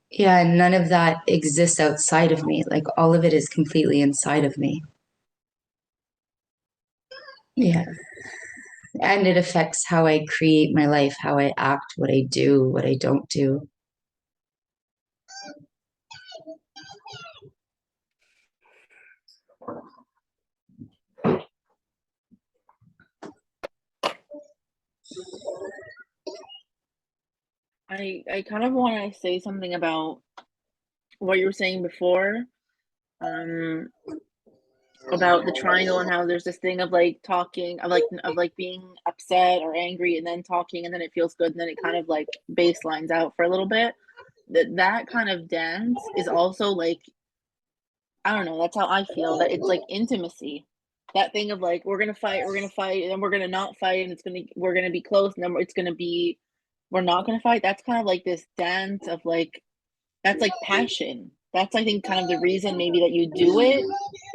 Yeah, and none of that exists outside of me. Like all of it is completely inside of me. Yeah. And it affects how I create my life, how I act, what I do, what I don't do. I kind of want to say something about what you were saying before, about the triangle and how there's this thing of like talking of like being upset or angry and then talking and then it feels good and then it kind of like baselines out for a little bit. That kind of dance is also like, I don't know, that's how I feel, that it's like intimacy. That thing of like we're gonna fight, and then we're gonna not fight, and we're gonna be close, and then it's gonna be we're not gonna fight. That's kind of like this dance of like, that's like passion. That's, I think, kind of the reason maybe that you do it,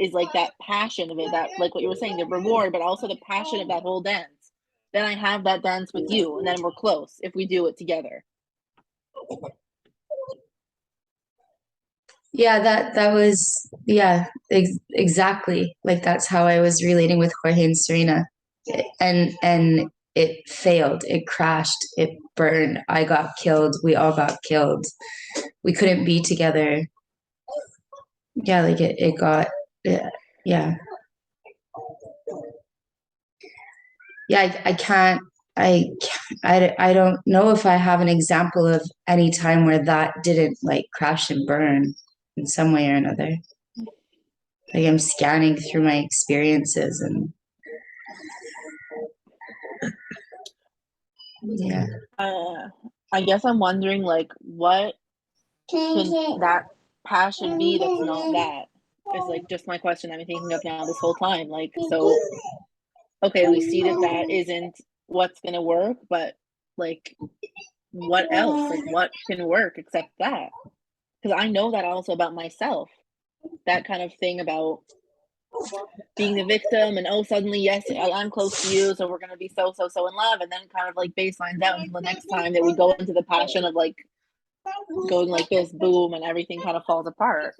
is like that passion of it, that like what you were saying, the reward, but also the passion of that whole dance. Then I have that dance with you, and then we're close if we do it together. Yeah, that was exactly like that's how I was relating with Jorge and Serena. And it failed. It crashed. It burned. I got killed. We all got killed. We couldn't be together. Yeah, like it got yeah. Yeah. Yeah, I can't I don't know if I have an example of any time where that didn't like crash and burn in some way or another. Like I'm scanning through my experiences and yeah. I guess I'm wondering like what can that passion be that's not that, is like just my question I'm thinking of now this whole time. Like, so okay, we see that that isn't what's gonna work, but like what else? Like what can work except that? Because I know that also about myself. That kind of thing about being the victim and, oh, suddenly, yes, I'm close to you, so we're gonna be so in love, and then kind of like baselines out until the next time that we go into the passion of like going like this, boom, and everything kind of falls apart.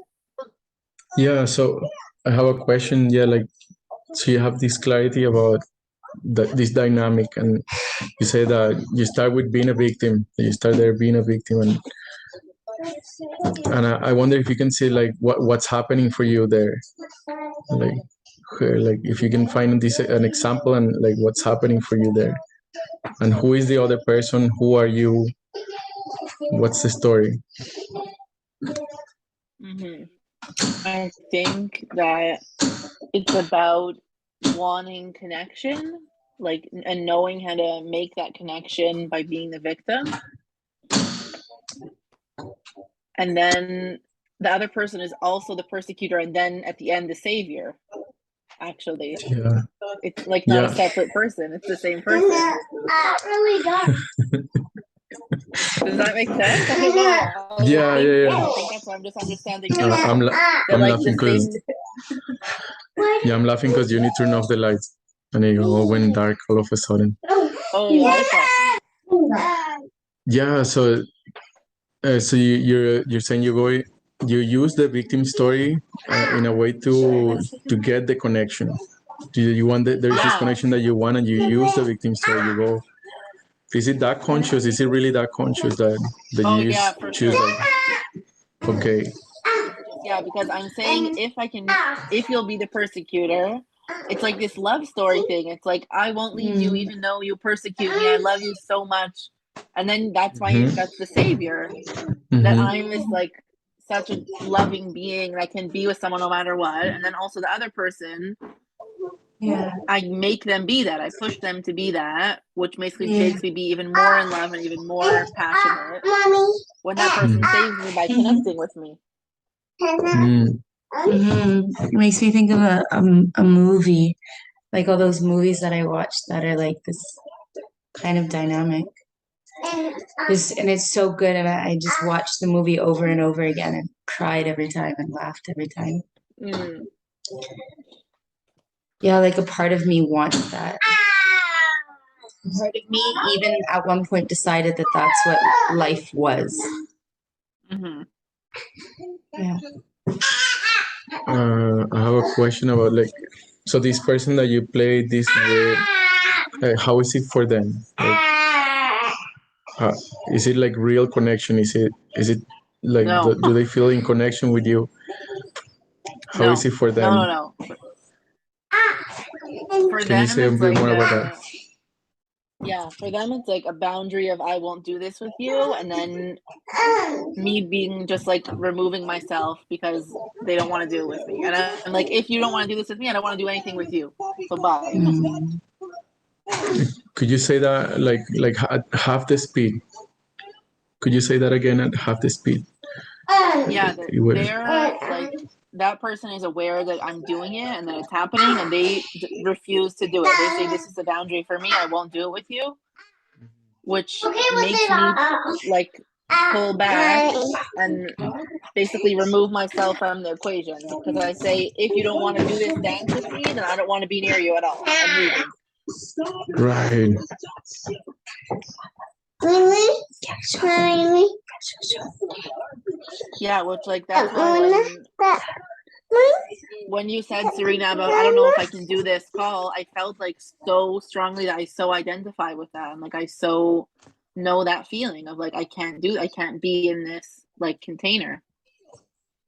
Yeah, so I have a question. Yeah, like, so you have this clarity about this dynamic, and you say that you start with being a victim. You start there being a victim, and I wonder if you can say like what's happening for you there, like like if you can find this an example and like what's happening for you there, and who is the other person? Who are you? What's the story? Mm-hmm. I think that it's about wanting connection, like, and knowing how to make that connection by being the victim. And then the other person is also the persecutor, and then at the end, the savior. Actually, Yeah, it's like not yeah. a separate person, it's the same person. Really does. Does that make sense? I don't know. Yeah, yeah, I yeah. don't think that's what I'm just understanding I'm now. I'm That like laughing the because same. I'm laughing because you need to turn off the lights, and it all went dark all of a sudden. Oh, why is that? Yeah, so so you're saying you use the victim story in a way to get the connection. Do you want there's this Yeah. connection that you want, and you use the victim story. You go. Is it that conscious? Is it really that conscious that Oh you yeah, for choose sure. like, okay, Yeah, because I'm saying if you'll be the persecutor, it's like this love story thing. It's like, I won't leave you even though you persecute me. I love you so much. And then that's that's the savior. That I'm this like such a loving being that can be with someone no matter what. And then also the other person, Yeah. I make them be that. I push them to be that, which basically Yeah. makes me be even more in love and even more passionate when that person saves me by Mhm. connecting with me. It makes me think of a movie, like all those movies that I watched that are like this kind of dynamic. and it's so good, and I just watched the movie over and over again and cried every time and laughed every time. Mm. Yeah, like a part of me wants that. Part of me even at one point decided that that's what life was. Mm-hmm. Yeah. I have a question about like, so this person that you play this with, how is it for them? Like, is it like real connection? Is it like No, do they feel in connection with you? How is no, it for no, them? no, no. For Can you them, say a it's bit like more about that? yeah, for them, it's like a boundary of I won't do this with you, and then me being just like removing myself because they don't want to do it with me. And I'm like, if you don't want to do this with me, I don't want to do anything with you. So bye. Mm. Could you say that like at half the speed? Could you say that again at half the speed? Yeah, that You would. they're like that person is aware that I'm doing it and that it's happening, and they refuse to do it. They say this is a boundary for me. I won't do it with you, which makes me like pull back and basically remove myself from the equation because I say if you don't want to do this dance with me, then I don't want to be near you at all. I'm leaving. Right. Yeah, which like that's why when you said, Serena, about I don't know if I can do this call, I felt like so strongly that I so identify with that, and like I so know that feeling of like I can't be in this like container.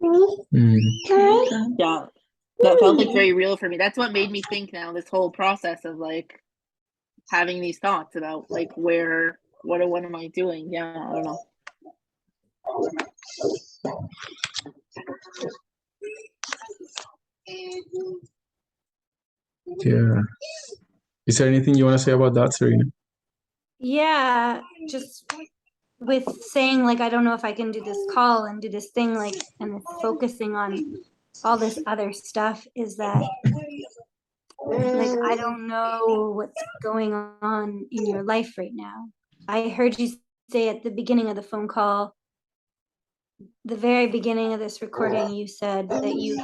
Mm. Yeah, that felt like very real for me. That's what made me think now this whole process of like having these thoughts about like what am I doing? Yeah, I don't know. Yeah. Is there anything you want to say about that, Serena? Yeah, just with saying like I don't know if I can do this call and do this thing, like, and focusing on all this other stuff is that like I don't know what's going on in your life right now. I heard you say at the beginning of the phone call, the very beginning of this recording, you said that you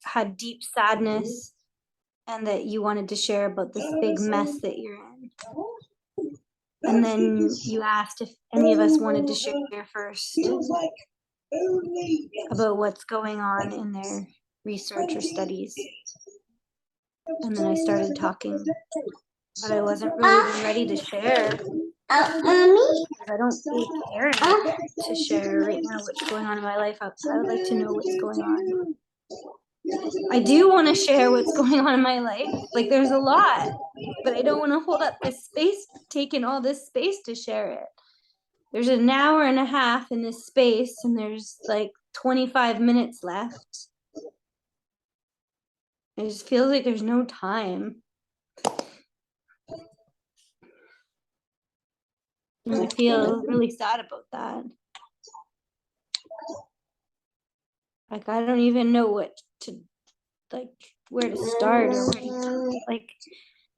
had deep sadness and that you wanted to share about this big mess that you're in. And then you asked if any of us wanted to share first about what's going on in their research or studies. And then I started talking, but I wasn't really even ready to share because I don't really care enough to share right now what's going on in my life. I would like to know what's going on. I do want to share what's going on in my life. Like there's a lot, but I don't want to hold up this space, taking all this space to share it. There's an hour and a half in this space and there's like 25 minutes left. It just feels like there's no time. And I feel really sad about that. Like I don't even know what to like where to start or where to, like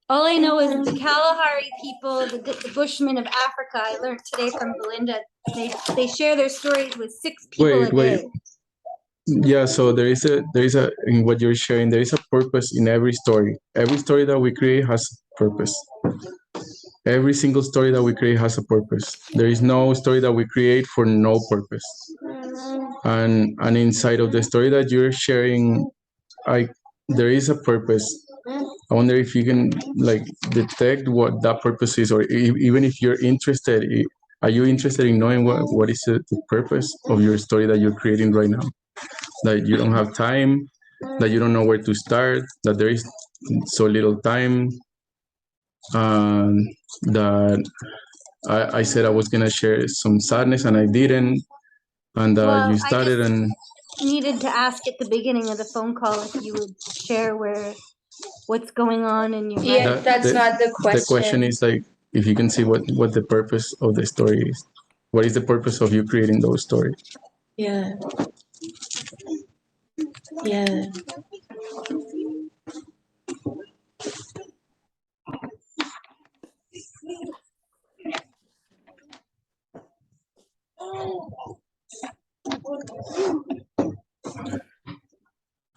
all I know is the Kalahari people, the Bushmen of Africa. I learned today from Belinda. They share their stories with 6 people a Wait. day. Yeah, so there is a in what you're sharing, there is a purpose in every story. Every story that we create has a purpose. Every single story that we create has a purpose. There is no story that we create for no purpose. And inside of the story that you're sharing, I there is a purpose. I wonder if you can like detect what that purpose is, or even if you're interested. Are you interested in knowing what is the purpose of your story that you're creating right now? That you don't have time, that you don't know where to start, that there is so little time, that I said I was gonna share some sadness and I didn't, and Well, you I started just and needed to ask at the beginning of the phone call if you would share what's going on in your Yeah, life. that's not the the question question. is like if you can see what the purpose of the story is. What is the purpose of you creating those stories? Yeah. Yeah.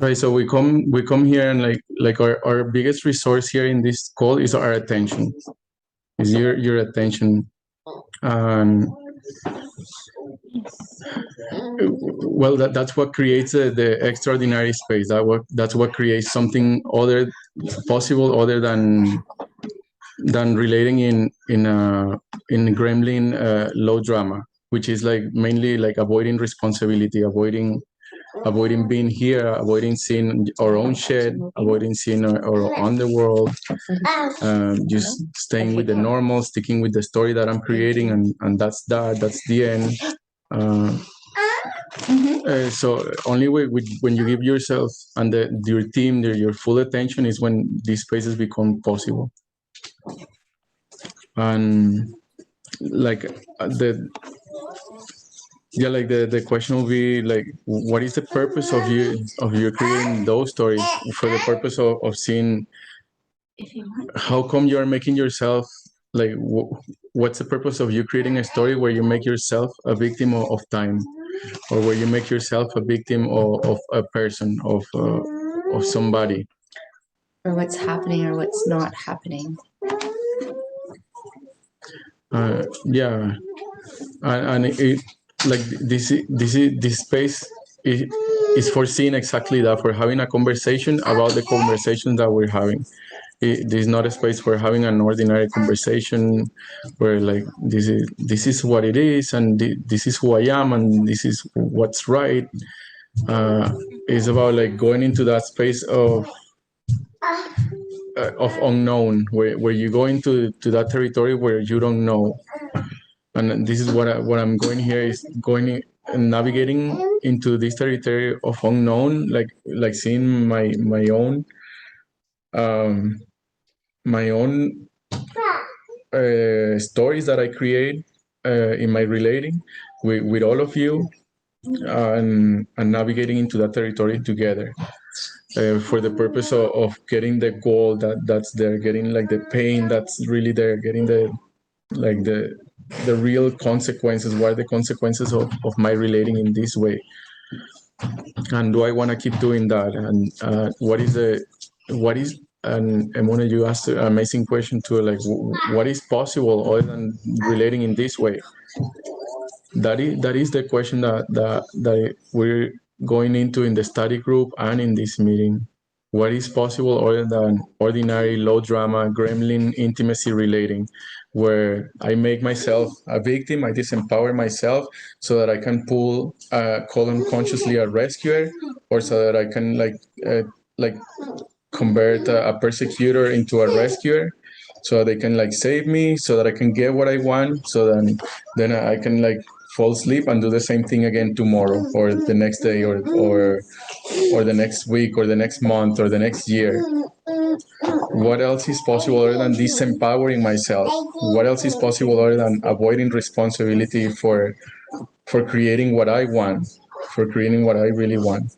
Right, so we come here and like our biggest resource here in this call is our attention, is your attention, and well, that's what creates the extraordinary space. That's what creates something other possible other than relating in gremlin low drama, which is like mainly like avoiding responsibility, avoiding being here, avoiding seeing our own shit, avoiding seeing our underworld, just staying with the normal, sticking with the story that I'm creating, and that's the end. So only when you give yourself and your team your full attention is when these spaces become possible. And like the question will be like, what is the purpose of you creating those stories? For the purpose of seeing how come you're making yourself like what's the purpose of you creating a story where you make yourself a victim of time, or where you make yourself a victim of a person, of somebody, or what's happening or what's not happening. Yeah, and it like this space is foreseeing exactly that, for having a conversation about the conversation that we're having. This is not a space for having an ordinary conversation where like this is what it is, and this is who I am, and this is what's right. It's about like going into that space of unknown, where you go into that territory where you don't know. And this is what I'm going here, is going and navigating into this territory of unknown, like seeing my own my own stories that I create in my relating with all of you, and navigating into that territory together, for the purpose of getting the goal that's there, getting like the pain that's really there, getting like the real consequences. What are the consequences of my relating in this way, and do I want to keep doing that? And what is and Emona, you asked an amazing question too, like what is possible other than relating in this way? That is the question that we're going into in the study group and in this meeting. What is possible other than ordinary low drama gremlin intimacy relating, where I make myself a victim, I disempower myself so that I can call unconsciously a rescuer, or so that I can like convert a persecutor into a rescuer, so they can like save me, so that I can get what I want, so then I can like fall asleep and do the same thing again tomorrow, or the next day, or the next week, or the next month, or the next year. What else is possible other than disempowering myself? What else is possible other than avoiding responsibility for creating what I want, for creating what I really want?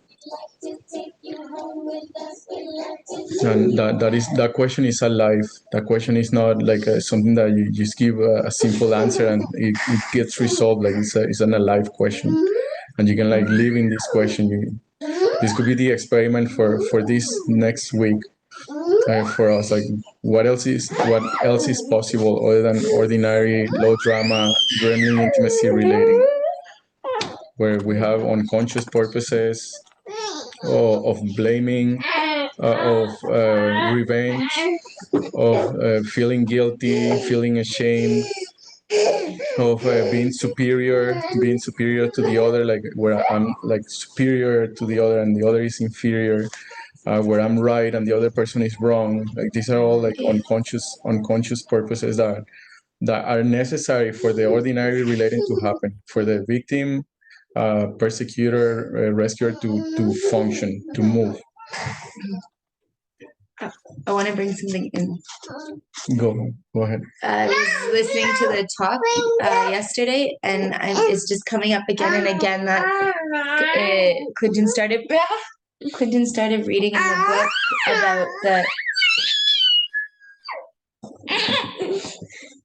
And that question is alive. That question is not like something that you just give a simple answer and it gets resolved. Like it's an alive question, and you can like live in this question. This could be the experiment for this next week, for us. Like what else is possible other than ordinary low drama gremlin intimacy relating, where we have unconscious purposes of blaming, of revenge, of feeling guilty, feeling ashamed, of being superior to the other, like where I'm like superior to the other and the other is inferior, where I'm right and the other person is wrong. Like these are all like unconscious purposes that are necessary for the ordinary relating to happen, for the victim, persecutor, rescuer to function, to move. I want to bring something in. Go ahead. I was listening to the talk yesterday, and it's just coming up again and again that Clinton started reading in the book about the.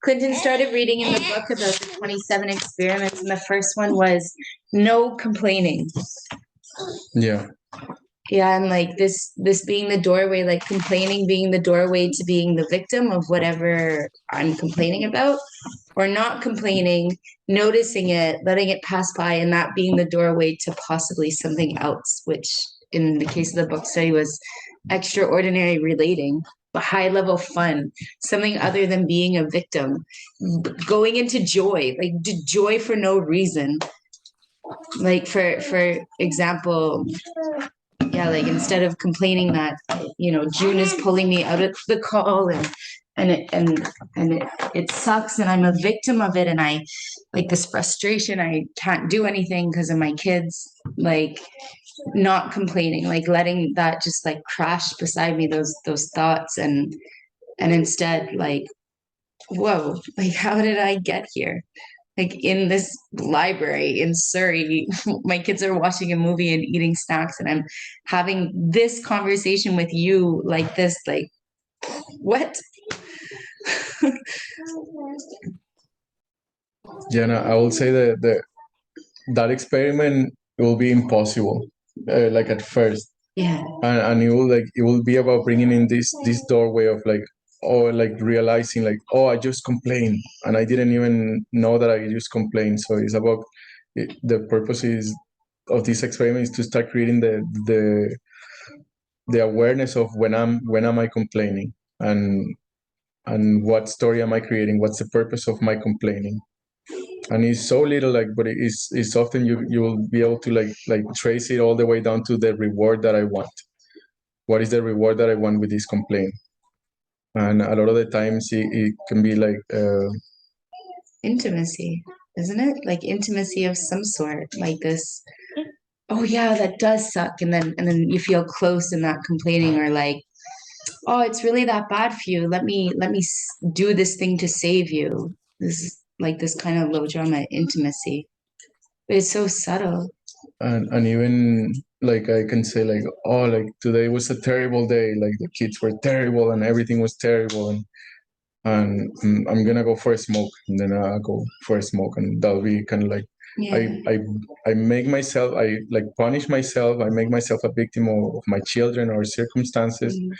Clinton started reading in the book about the 27 experiments, and the first one was no complaining. Yeah. Yeah, and like this being the doorway, like complaining being the doorway to being the victim of whatever I'm complaining about, or not complaining, noticing it, letting it pass by, and that being the doorway to possibly something else, which in the case of the book study was extraordinary relating, high level fun, something other than being a victim, going into joy, like joy for no reason. Like for example, yeah, like instead of complaining that June is pulling me out of the call and it sucks and I'm a victim of it and I like this frustration, I can't do anything because of my kids, like not complaining, like letting that just like crash beside me, those thoughts, and instead like, whoa, like how did I get here? Like in this library in Surrey, my kids are watching a movie and eating snacks, and I'm having this conversation with you like this, like, what? Jenna, I will say that experiment will be impossible, like at first, Yeah. and it will be about bringing in this doorway of like, or like realizing like, oh, I just complained and I didn't even know that I just complained. So it's about the purpose is of this experiment is to start creating the awareness of when am I complaining, and what story am I creating, what's the purpose of my complaining. And it's so little, like, but it's often you will be able to like trace it all the way down to the reward that I want. What is the reward that I want with this complaint? And a lot of the times it can be like Intimacy, isn't it? Like intimacy of some sort, like this. Oh yeah, that does suck, and then you feel close in that complaining, or like, oh, it's really that bad for you. Let me do this thing to save you. This is like this kind of low drama intimacy, but it's so subtle. and even like I can say like, oh, like today was a terrible day, like the kids were terrible and everything was terrible, and I'm gonna go for a smoke, and then I go for a smoke, and that'll be kind of like Yeah. I make myself, I like punish myself, I make myself a victim of my children or circumstances, Mhm.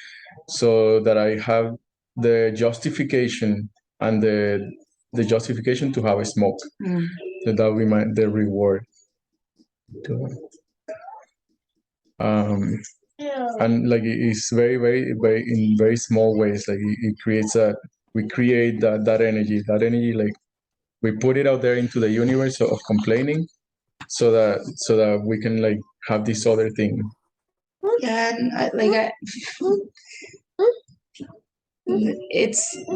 so that I have the justification and the justification to have a smoke. Mm. So that will be the reward. Um, and like it's very in very small ways. Like it creates we create that energy. That energy, like we put it out there into the universe of complaining, so that we can like have this other thing. Yeah, and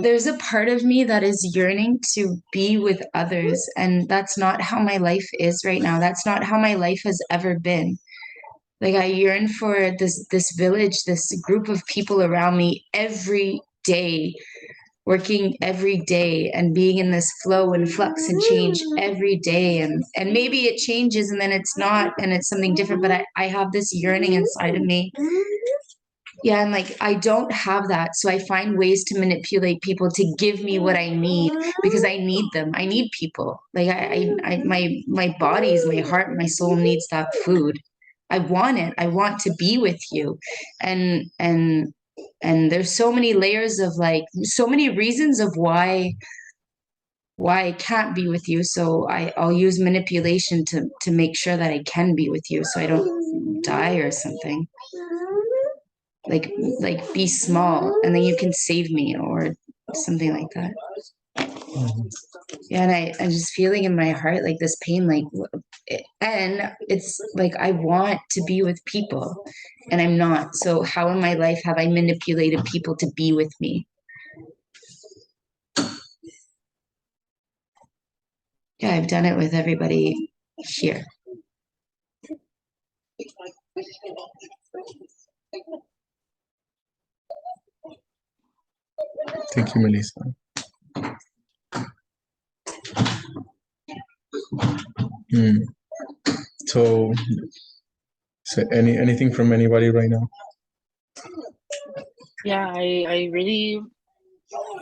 there's a part of me that is yearning to be with others, and that's not how my life is right now. That's not how my life has ever been. Like I yearn for this village, this group of people around me every day, working every day and being in this flow and flux and change every day, and maybe it changes and then it's not and it's something different, but I have this yearning inside of me. Yeah, and like I don't have that. So I find ways to manipulate people to give me what I need because I need them. I need people. Like my bodies, my heart, my soul needs that food. I want it. I want to be with you. And there's so many layers of like so many reasons of why I can't be with you. So I'll use manipulation to make sure that I can be with you so I don't die or something. Like be small and then you can save me or something like that. Yeah, and I'm just feeling in my heart like this pain, like, and it's like I want to be with people and I'm not. So how in my life have I manipulated people to be with me? Yeah, I've done it with everybody here. Thank you, Melissa. So, anything from anybody right now? Yeah, I really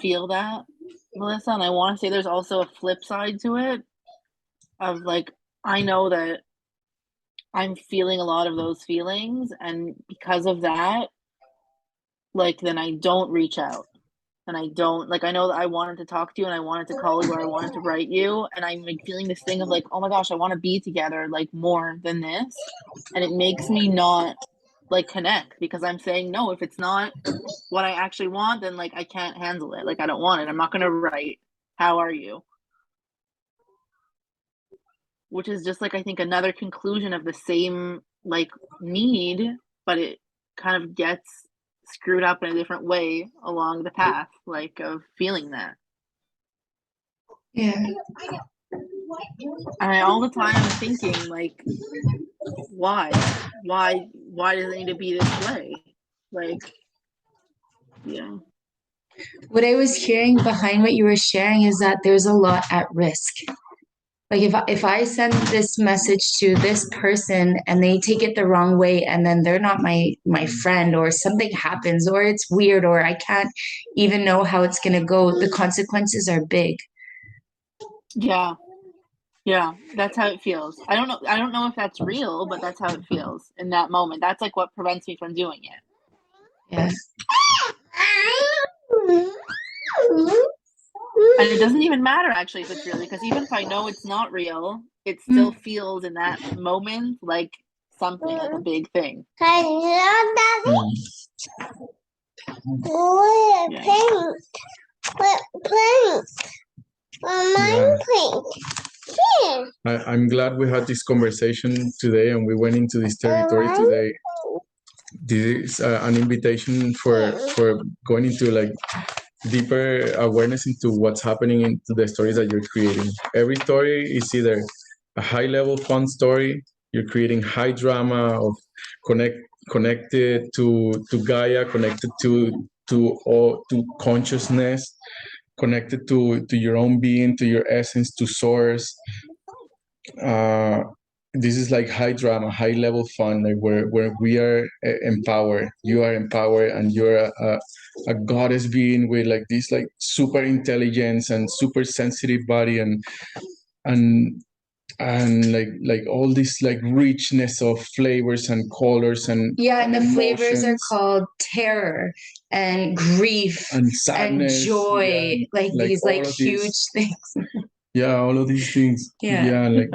feel that, Melissa, and I want to say there's also a flip side to it of like I know that I'm feeling a lot of those feelings, and because of that, like, then I don't reach out. And I don't, like, I know that I wanted to talk to you and I wanted to call you or I wanted to write you, and I'm like feeling this thing of like, oh my gosh, I want to be together like more than this, and it makes me not like connect, because I'm saying no, if it's not what I actually want, then like I can't handle it, like I don't want it, I'm not gonna write how are you, which is just like, I think, another conclusion of the same like need, but it kind of gets screwed up in a different way along the path, like, of feeling that. Yeah. And I all the time I'm thinking like, why does it need to be this way? Like, yeah. What I was hearing behind what you were sharing is that there's a lot at risk. Like if I send this message to this person and they take it the wrong way, and then they're not my friend, or something happens, or it's weird, or I can't even know how it's gonna go, the consequences are big. Yeah, that's how it feels. I don't know if that's real, but that's how it feels in that moment. That's like what prevents me from doing it. Yeah. And it doesn't even matter actually if it's real, because even if I know it's not real, it still feels in that moment like something, like a big thing. I'm glad we had this conversation today and we went into this territory today. This is an invitation for going into like deeper awareness into what's happening into the stories that you're creating. Every story is either a high level fun story, you're creating high drama of connected to Gaia, connected to consciousness, connected to your own being, to your essence, to source. This is like high drama, high level fun, like where we are empowered, you are empowered, and you're a goddess being with like this like super intelligence and super sensitive body, and like all this like richness of flavors and colors and Yeah, and the flavors are emotions called terror and grief and sadness, and joy, yeah, like these all like of huge these, things. yeah, all of these things, Yeah. like,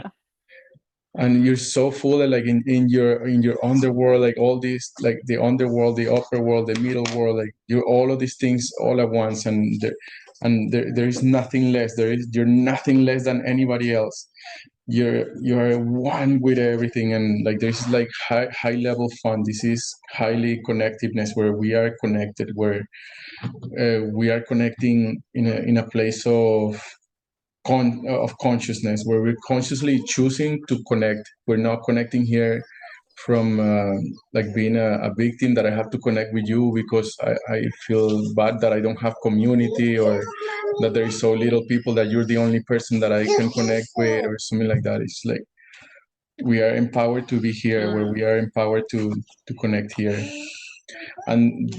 and you're so full of like in your underworld, like all these, like the underworld, the upper world, the middle world, like you're all of these things all at once, and there is nothing less. You're nothing less than anybody else. You're one with everything, and like there's like high level fun. This is highly connectiveness, where we are connected, where we are connecting in a place of consciousness, where we're consciously choosing to connect. We're not connecting here from like being a victim, that I have to connect with you because I feel bad that I don't have community, or that there is so little people, that you're the only person that I can connect with, or something like that. It's like we are empowered to be here, where we are empowered to connect here. And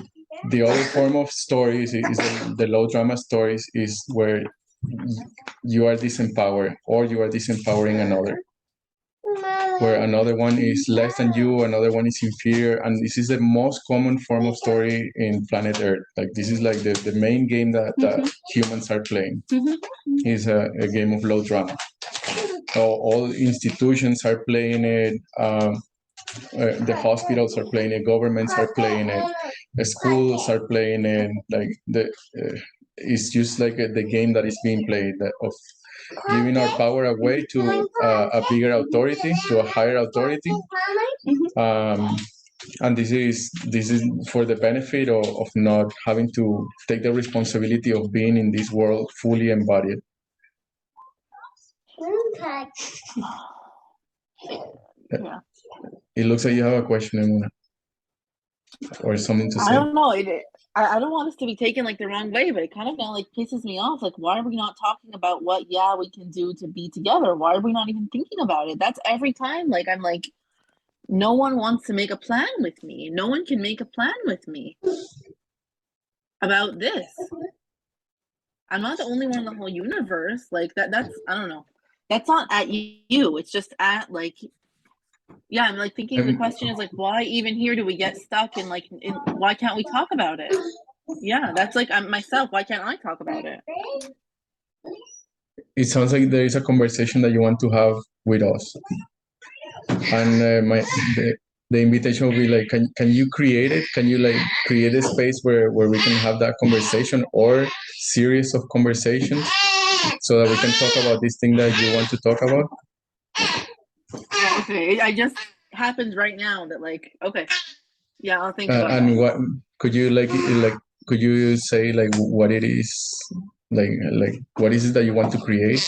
the other form of stories is the low drama stories, is where you are disempowered, or you are disempowering another, where another one is less than you, another one is inferior. And this is the most common form of story in planet Earth. Like this is like the main game that humans are playing, is a game of low drama. All institutions are playing it. The hospitals are playing it, governments are playing it, the schools are playing it. Like it's just like the game that is being played, of giving our power away to a bigger authority, to a higher authority. And this is for the benefit of not having to take the responsibility of being in this world fully embodied. Yeah. It looks like you have a question, Emuna, or something to say. I don't know. I don't want us to be taken like the wrong way, but it kind of like pisses me off. Like, why are we not talking about what we can do to be together? Why are we not even thinking about it? That's every time. Like, I'm like, no one wants to make a plan with me. No one can make a plan with me about this. I'm not the only one in the whole universe. Like that's I don't know. That's not at you. It's just at like Yeah, I'm like thinking the question is like, why even here do we get stuck in like, why can't we talk about it? Yeah, that's like I'm myself. Why can't I talk about it? It sounds like there is a conversation that you want to have with us, and the invitation will be like, can you create it? Can you like create a space where we can have that conversation or series of conversations so that we can talk about this thing that you want to talk about? Okay, I just happens right now that like, okay, yeah, I'll think about And that. what could you like could you say like what it is, like what is it that you want to create?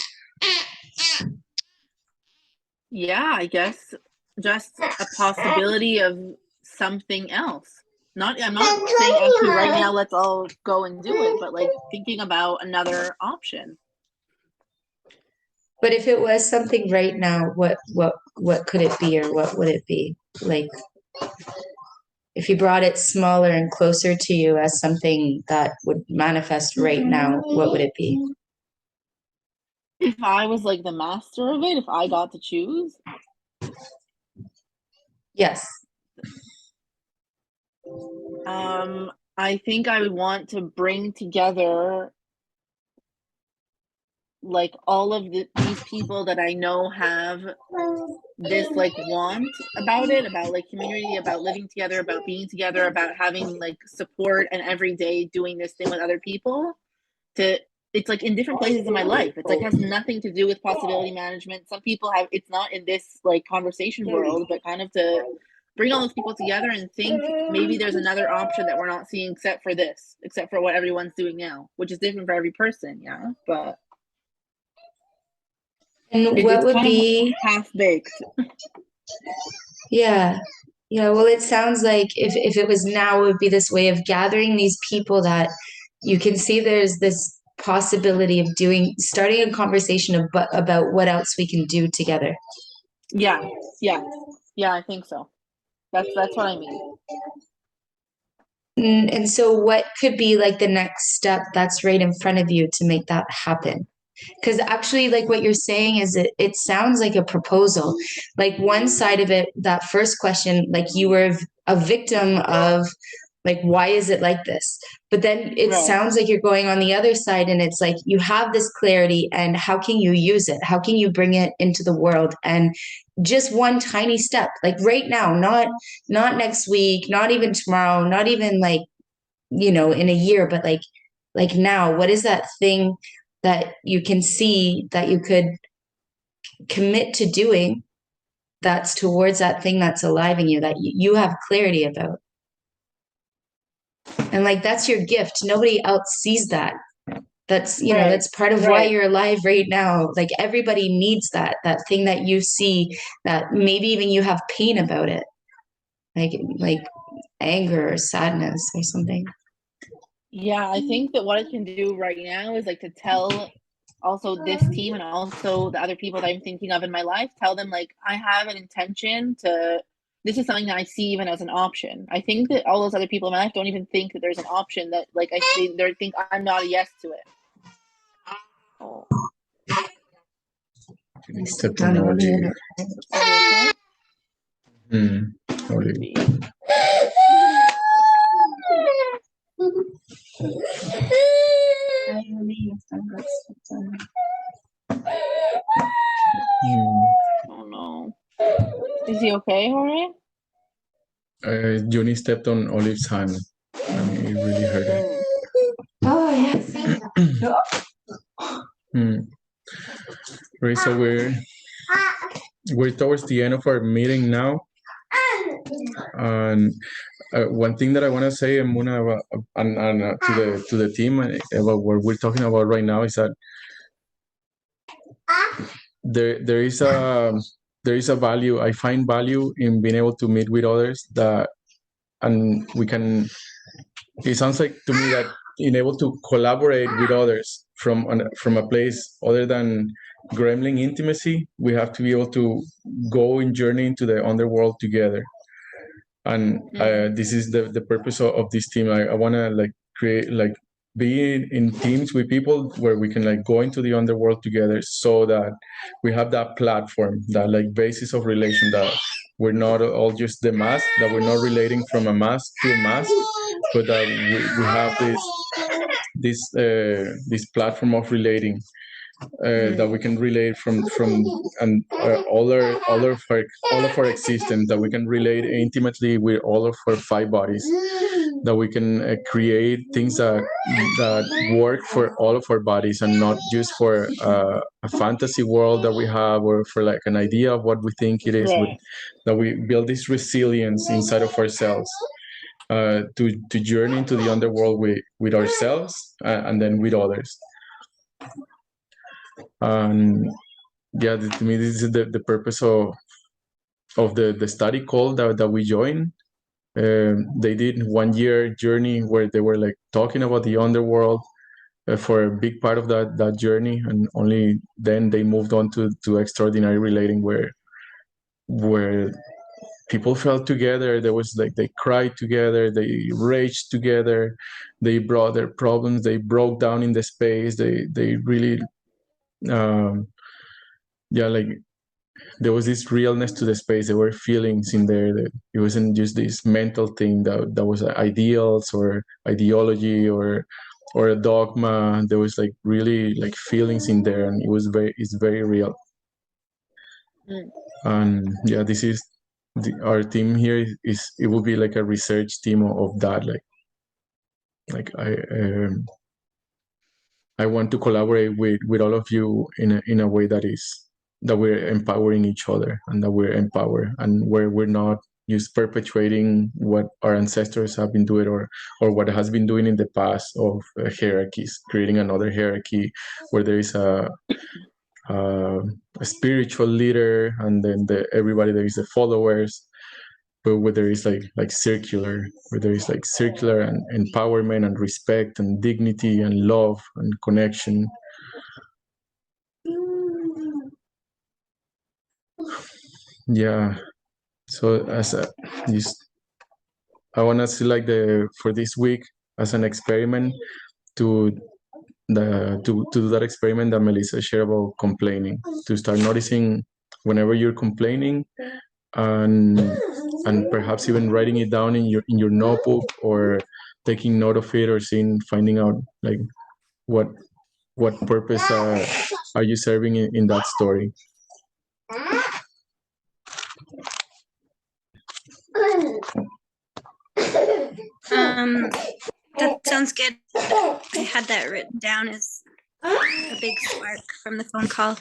Yeah, I guess just a possibility of something else. I'm not saying actually right now let's all go and do it, but like thinking about another option. But if it was something right now, what could it be, or what would it be? Like, if you brought it smaller and closer to you as something that would manifest right now, what would it be? If I was like the master of it, if I got to choose, Yes. I think I would want to bring together like all of these people that I know have this like want about it, about like community, about living together, about being together, about having like support and every day doing this thing with other people. It's like in different places in my life. It's like has nothing to do with possibility management. Some people have, it's not in this like conversation world, but kind of to bring all those people together and think maybe there's another option that we're not seeing except for what everyone's doing now, which is different for every person. Yeah, but And what would be half baked? Yeah. Yeah. Well, it sounds like if it was now, it would be this way of gathering these people that you can see there's this possibility of starting a conversation about what else we can do together. Yeah. I think so. That's what I mean. And so what could be like the next step that's right in front of you to make that happen? Because actually, like what you're saying is it sounds like a proposal. Like one side of it, that first question, like you were a victim of, like, why is it like this? But then it sounds like you're going on the other side, and it's like you have this clarity, and how can you use it? How can you bring it into the world? And just one tiny step, like right now, not next week, not even tomorrow, not even like, in a year, but like now, what is that thing that you can see that you could commit to doing that's towards that thing that's alive in you, that you have clarity about? And like, that's your gift. Nobody else sees that. That's, that's part of why you're alive right now. Like everybody needs that thing that you see, that maybe even you have pain about it. Like anger or sadness or something. Yeah, I think that what I can do right now is like to tell also this team and also the other people that I'm thinking of in my life, tell them like I have an intention to, this is something that I see even as an option. I think that all those other people in my life don't even think that there's an option, that like they think I'm not a yes to it. Oh. Step on Olive. Olive. Oh no. Is he okay, Jorge? Johnny stepped on Olive's hand and it really hurt her. Oh, yes. Right, so we're towards the end of our meeting now. And one thing that I want to say, Muna, to the team about what we're talking about right now is that there is a value. I find value in being able to meet with others and we can. It sounds like to me that being able to collaborate with others from a place other than gremlin intimacy, we have to be able to go and journey into the underworld together. And this is the purpose of this team. I want to like create, like be in teams with people where we can like go into the underworld together, so that we have that platform, that like basis of relation, we're not all just the mask, that we're not relating from a mask to a mask, but that we have this platform of relating, that we can relate from and all of our existence, that we can relate intimately with all of our 5 bodies, that we can create things that work for all of our bodies, and not just for a fantasy world that we have, or for like an idea of what we think it is. Right. That we build this resilience inside of ourselves, to journey into the underworld with ourselves, and then with others. And yeah, to me, this is the purpose of the study call that we joined. They did 1-year journey where they were like talking about the underworld for a big part of that journey, and only then they moved on to extraordinary relating, where people felt together. There was like, they cried together, they raged together, they brought their problems, they broke down in the space, they really like, there was this realness to the space. There were feelings in there. That it wasn't just this mental thing that was ideals or ideology or a dogma. There was like really like feelings in there, and it's very real. And yeah, this is our team here is it will be like a research team of that. Like I want to collaborate with all of you in a way that we're empowering each other, and that we're empowered, and where we're not just perpetuating what our ancestors have been doing, or what has been doing in the past of hierarchies, creating another hierarchy where there is a spiritual leader, and then everybody there is the followers, but where there is like circular, where there is like circular and empowerment and respect and dignity and love and connection. Yeah. So I want to see like for this week as an experiment to do that experiment that Melissa shared about complaining, to start noticing whenever you're complaining, and perhaps even writing it down in your notebook, or taking note of it, or finding out like what purpose are you serving in that story. That sounds good. I had that written down as a big spark from the phone call.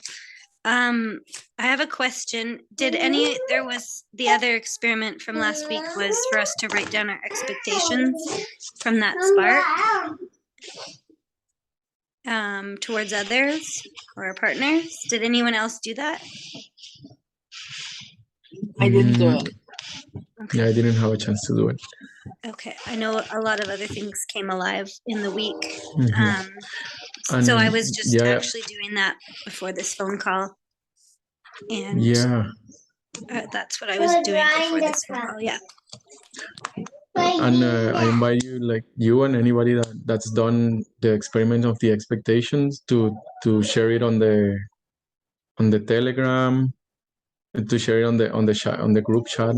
I have a question. There was the other experiment from last week was for us to write down our expectations from that spark towards others or our partners. Did anyone else do that? I didn't do it. Okay. Yeah, I didn't have a chance to do it. Okay, I know a lot of other things came alive in the week. Mm-hmm. So I was just actually doing that before this phone call. And that's what I was doing before this phone call, yeah. And I invite you, like you and anybody that's done the experiment of the expectations, to share it on the Telegram, to share it on the group chat.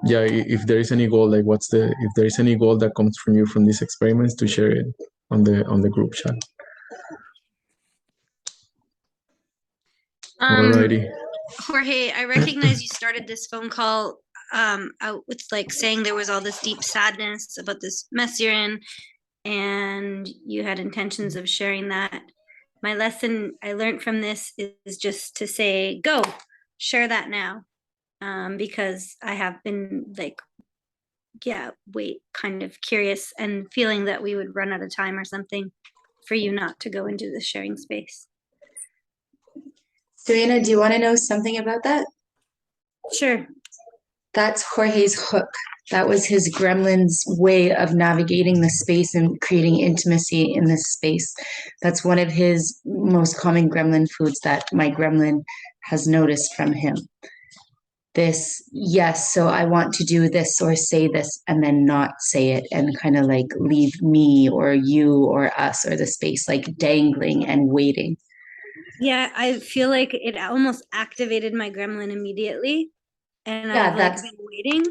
Yeah, if there is any goal, like if there is any goal that comes from you from these experiments, to share it on the group chat. Alrighty. Jorge, I recognize you started this phone call out with like saying there was all this deep sadness about this mess you're in, and you had intentions of sharing that. My lesson I learned from this is just to say, go, share that now. Because I have been like, kind of curious and feeling that we would run out of time or something for you not to go into the sharing space. Serena, do you want to know something about that? Sure. That's Jorge's hook. That was his gremlin's way of navigating the space and creating intimacy in this space. That's one of his most common gremlin foods that my gremlin has noticed from him. This, yes, so I want to do this or say this and then not say it, and kind of like leave me or you or us or the space like dangling and waiting. Yeah, I feel like it almost activated my gremlin immediately. And Yeah, I've like that's been waiting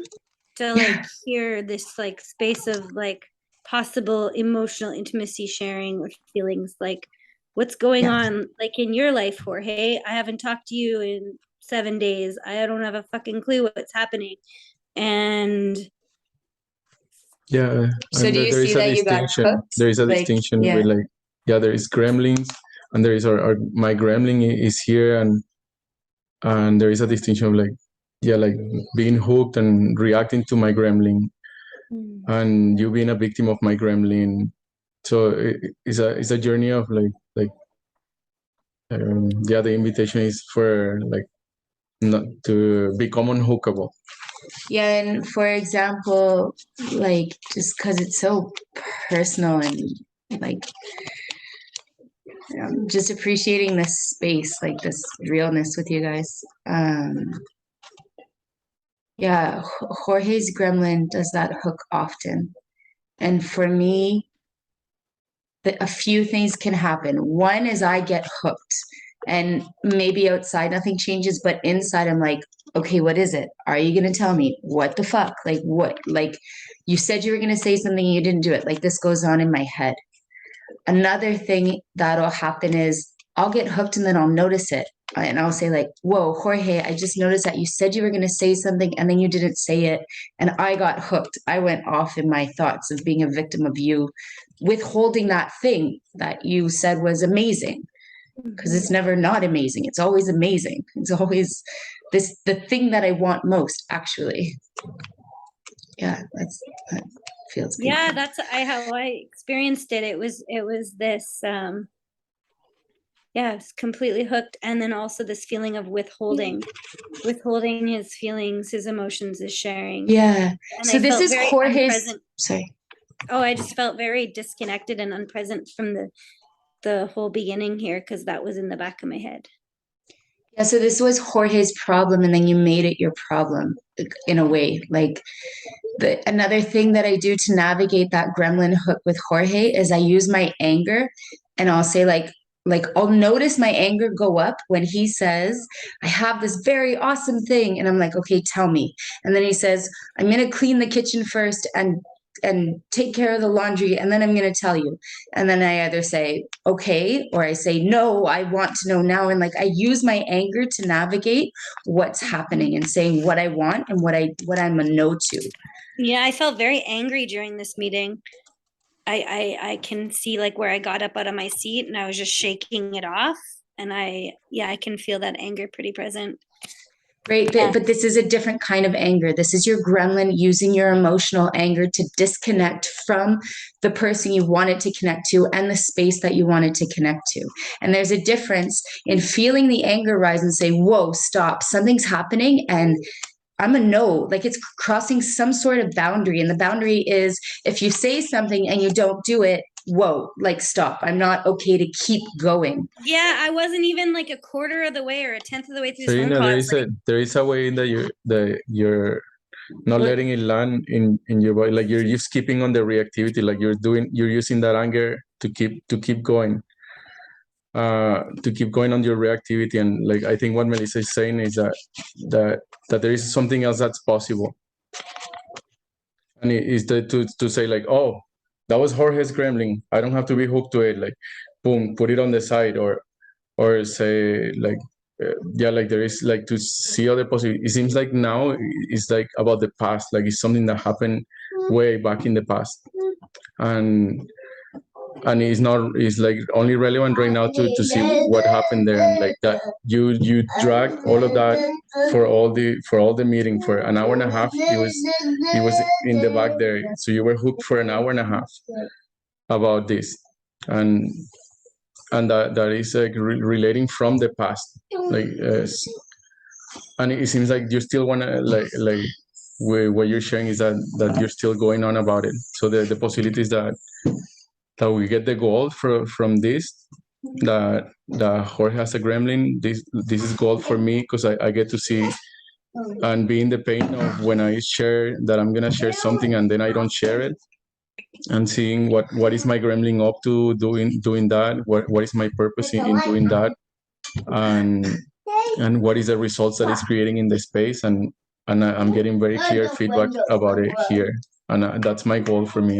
to like hear this like space of like possible emotional intimacy sharing or feelings, like what's going yeah. on like in your life, Jorge. I haven't talked to you in 7 days. I don't have a fucking clue what's happening. And Yeah, So do you there see is a that you got distinction. hooked? There is a Like, distinction yeah. with like, yeah, there is gremlins, and there is our my gremlin is here, and there is a distinction of like, yeah, like being hooked and reacting to my gremlin, and you being a victim of my gremlin. So it's a journey of like yeah, the invitation is for like not to become unhookable. Yeah, and for example, like just because it's so personal and like just appreciating this space, like this realness with you guys. Yeah, Jorge's gremlin does that hook often. And for me, a few things can happen. One is I get hooked, and maybe outside nothing changes, but inside I'm like, okay, what is it? Are you going to tell me? What the fuck? Like, what? Like, you said you were going to say something and you didn't do it. Like, this goes on in my head. Another thing that'll happen is I'll get hooked and then I'll notice it. And I'll say, like, whoa, Jorge, I just noticed that you said you were going to say something and then you didn't say it. And I got hooked. I went off in my thoughts of being a victim of you withholding that thing that you said was amazing. Because it's never not amazing. It's always amazing. It's always the thing that I want most, actually. Yeah, that feels good. yeah, that's how I experienced it. It was this yeah, it's completely hooked. And then also this feeling of withholding his feelings, his emotions, his sharing. Yeah. And So I this felt is very Jorge's. unpresent. Sorry. Oh, I just felt very disconnected and unpresent from the whole beginning here, because that was in the back of my head. Yeah. So this was Jorge's problem, and then you made it your problem in a way. Like another thing that I do to navigate that gremlin hook with Jorge is I use my anger, and I'll say like I'll notice my anger go up when he says, I have this very awesome thing. And I'm like, okay, tell me. And then he says, I'm going to clean the kitchen first and take care of the laundry. And then I'm going to tell you. And then I either say, okay, or I say, no, I want to know now. And like, I use my anger to navigate what's happening and saying what I want and what I'm a no to. Yeah, I felt very angry during this meeting. I can see like where I got up out of my seat and I was just shaking it off. And I can feel that anger pretty present. Right. But this is a different kind of anger. This is your gremlin using your emotional anger to disconnect from the person you wanted to connect to and the space that you wanted to connect to. And there's a difference in feeling the anger rise and say, whoa, stop, something's happening. And I'm a no, like it's crossing some sort of boundary. And the boundary is if you say something and you don't do it, whoa, like stop. I'm not okay to keep going. Yeah, I wasn't even like a quarter of the way or a tenth of the way through this phone Serena, call. there is a way that you're not letting it land in your body. Like you're just keeping on the reactivity. Like you're using that anger to keep going. To keep going on your reactivity. And like I think what Melissa is saying is that there is something else that's possible. And it is to say like, oh, that was Jorge's gremlin. I don't have to be hooked to it. Like, boom, put it on the side, or say like, yeah, like there is like to see other possibilities. It seems like now it's like about the past. Like it's something that happened way back in the past, and it's like only relevant right now to see what happened there, and like that you drag all of that for all the meeting for an hour and a half. It was in the back there, so you were hooked for an hour and a half about this, and that is like relating from the past, like and it seems like you still want to like what you're sharing is that you're still going on about it. So the possibilities that we get the gold from this, that Jorge has a gremlin. This is gold for me because I get to see and be in the pain of when I share that I'm gonna share something and then I don't share it, and seeing what is my gremlin up to doing that, what is my purpose in doing that, and what is the results that it's creating in the space, and I'm getting very clear feedback about it here, and that's my goal for me,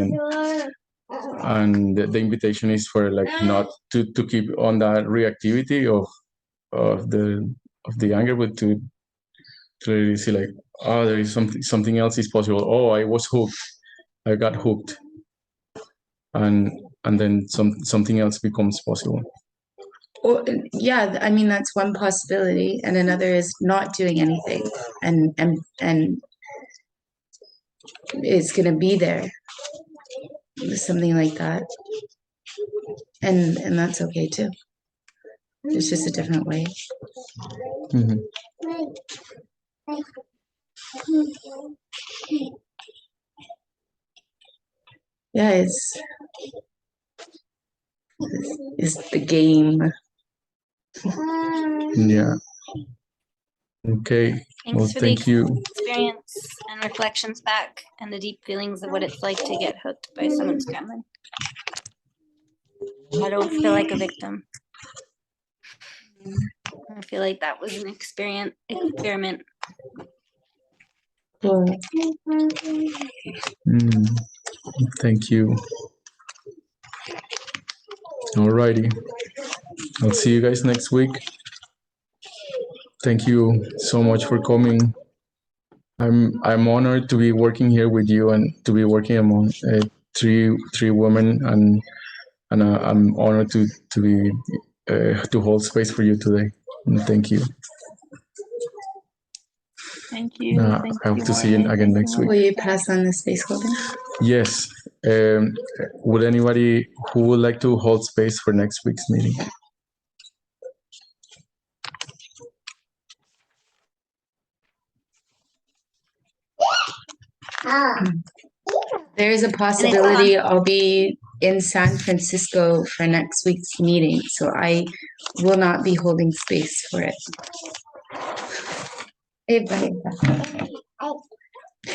and the invitation is for like not to keep on that reactivity of the anger, but to really see like, oh, there is something else is possible. Oh, I was hooked, I got hooked, and then something else becomes possible. Or, yeah, I mean, that's one possibility, and another is not doing anything, and it's gonna be there, something like that, and that's okay too. It's just a different way. Mm-hmm. Yeah, it's the game. Yeah. Okay. Thanks Well, for thank the you. experience and reflections back and the deep feelings of what it's like to get hooked by someone's gremlin. I don't feel like a victim. I feel like that was an experiment. Cool. Thank you. Alrighty. I'll see you guys next week. Thank you so much for coming. I'm honored to be working here with you and to be working among three women, and I'm honored to be to hold space for you today. And thank you. Thank you. I hope to see you again next week. Will you pass on the Spaceholder? Yes. Would anybody who would like to hold space for next week's meeting? There is a possibility I'll be in San Francisco for next week's meeting, so I will not be holding space for it. Hey, buddy.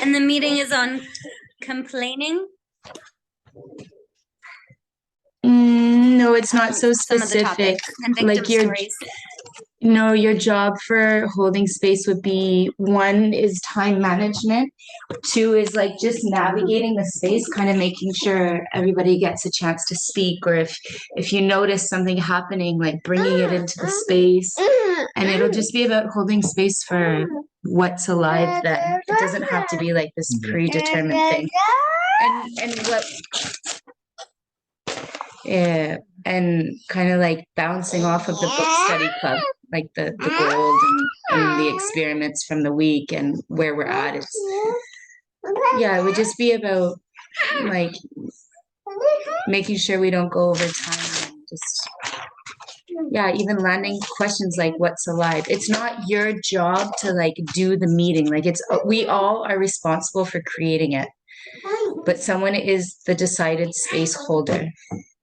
And the meeting is on complaining? No, it's not so Some of the specific. topics and victim Like stories. No, your job for holding space would be, 1 is time management, 2 is like just navigating the space, kind of making sure everybody gets a chance to speak, or if you notice something happening, like bringing it into the space, and it'll just be about holding space for what's alive then. It doesn't have to be like this predetermined thing. And what yeah, and kind of like bouncing off of the book study club, like the gold and the experiments from the week and where we're at. It's it would just be about like making sure we don't go over time and just even landing questions like what's alive. It's not your job to like do the meeting. Like we all are responsible for creating it, but someone is the decided space holder.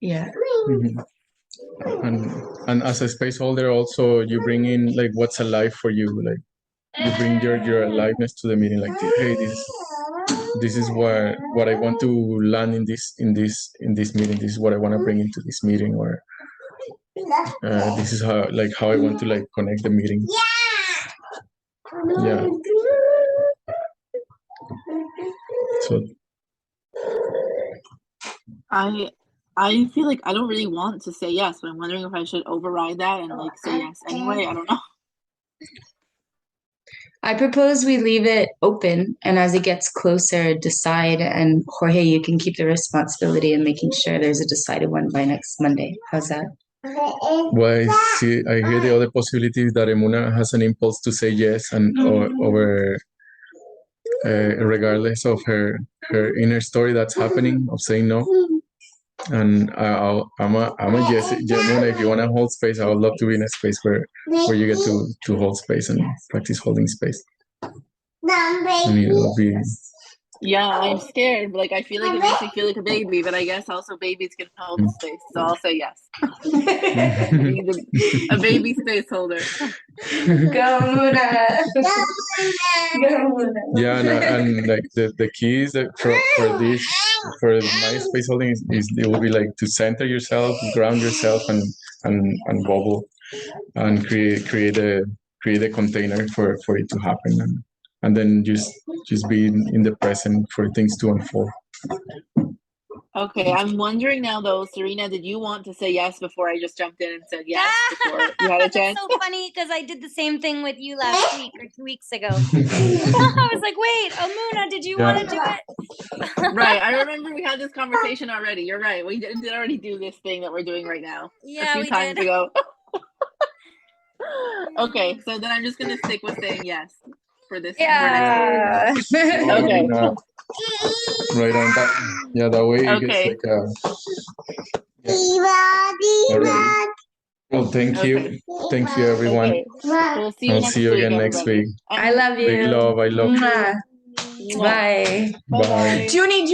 Yeah. Mm-hmm. And as a space holder, also you bring in like what's alive for you. Like you bring your aliveness to the meeting. Like, hey, this is what I want to learn in this meeting. This is what I want to bring into this meeting, or this is how I want to like connect the meeting. Yeah. So I feel like I don't really want to say yes, but I'm wondering if I should override that and like say yes anyway. I don't know. I propose we leave it open, and as it gets closer, decide. And Jorge, you can keep the responsibility of making sure there's a decided one by next Monday. How's that? Well, I hear the other possibility is that Emuna has an impulse to say yes, and over regardless of her inner story that's happening of saying no. And I'm a yes, Emuna. If you want to hold space, I would love to be in a space where you get to hold space and practice holding space. And it'll be. Yeah, I'm scared. Like I feel like it makes me feel like a baby, but I guess also babies can hold the space, so I'll say yes. A baby space holder. Go Muna. Go Muna. Yeah, and like the key is that for my space holding is it will be like to center yourself, ground yourself, and bubble. and create a container for it to happen, and then just be in the present for things to unfold. Okay, I'm wondering now though, Serena, did you want to say yes before I just jumped in and said yes before you had a That's chance? so funny because I did the same thing with you last week or 2 weeks ago. I was like, wait, Amuna, did you Yeah. want to do it? Right, I remember we had this conversation already. You're right. We did already do this thing that we're doing right now. Yeah, a few we times did. ago. Okay, so then I'm just gonna stick with saying yes for this. Yeah. Okay. Right on that. Yeah, that way it gets Okay. like Alright. Well, thank you. Okay. Thank you, everyone. Okay. We'll see you I'll next see you week, again next everybody. week. I love you. Big love. I love you. Mwah. Bye. Bye. Junie,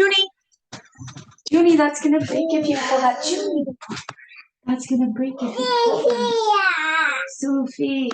that's gonna break if you pull that. Junie, that's gonna break if you pull that. Sophia.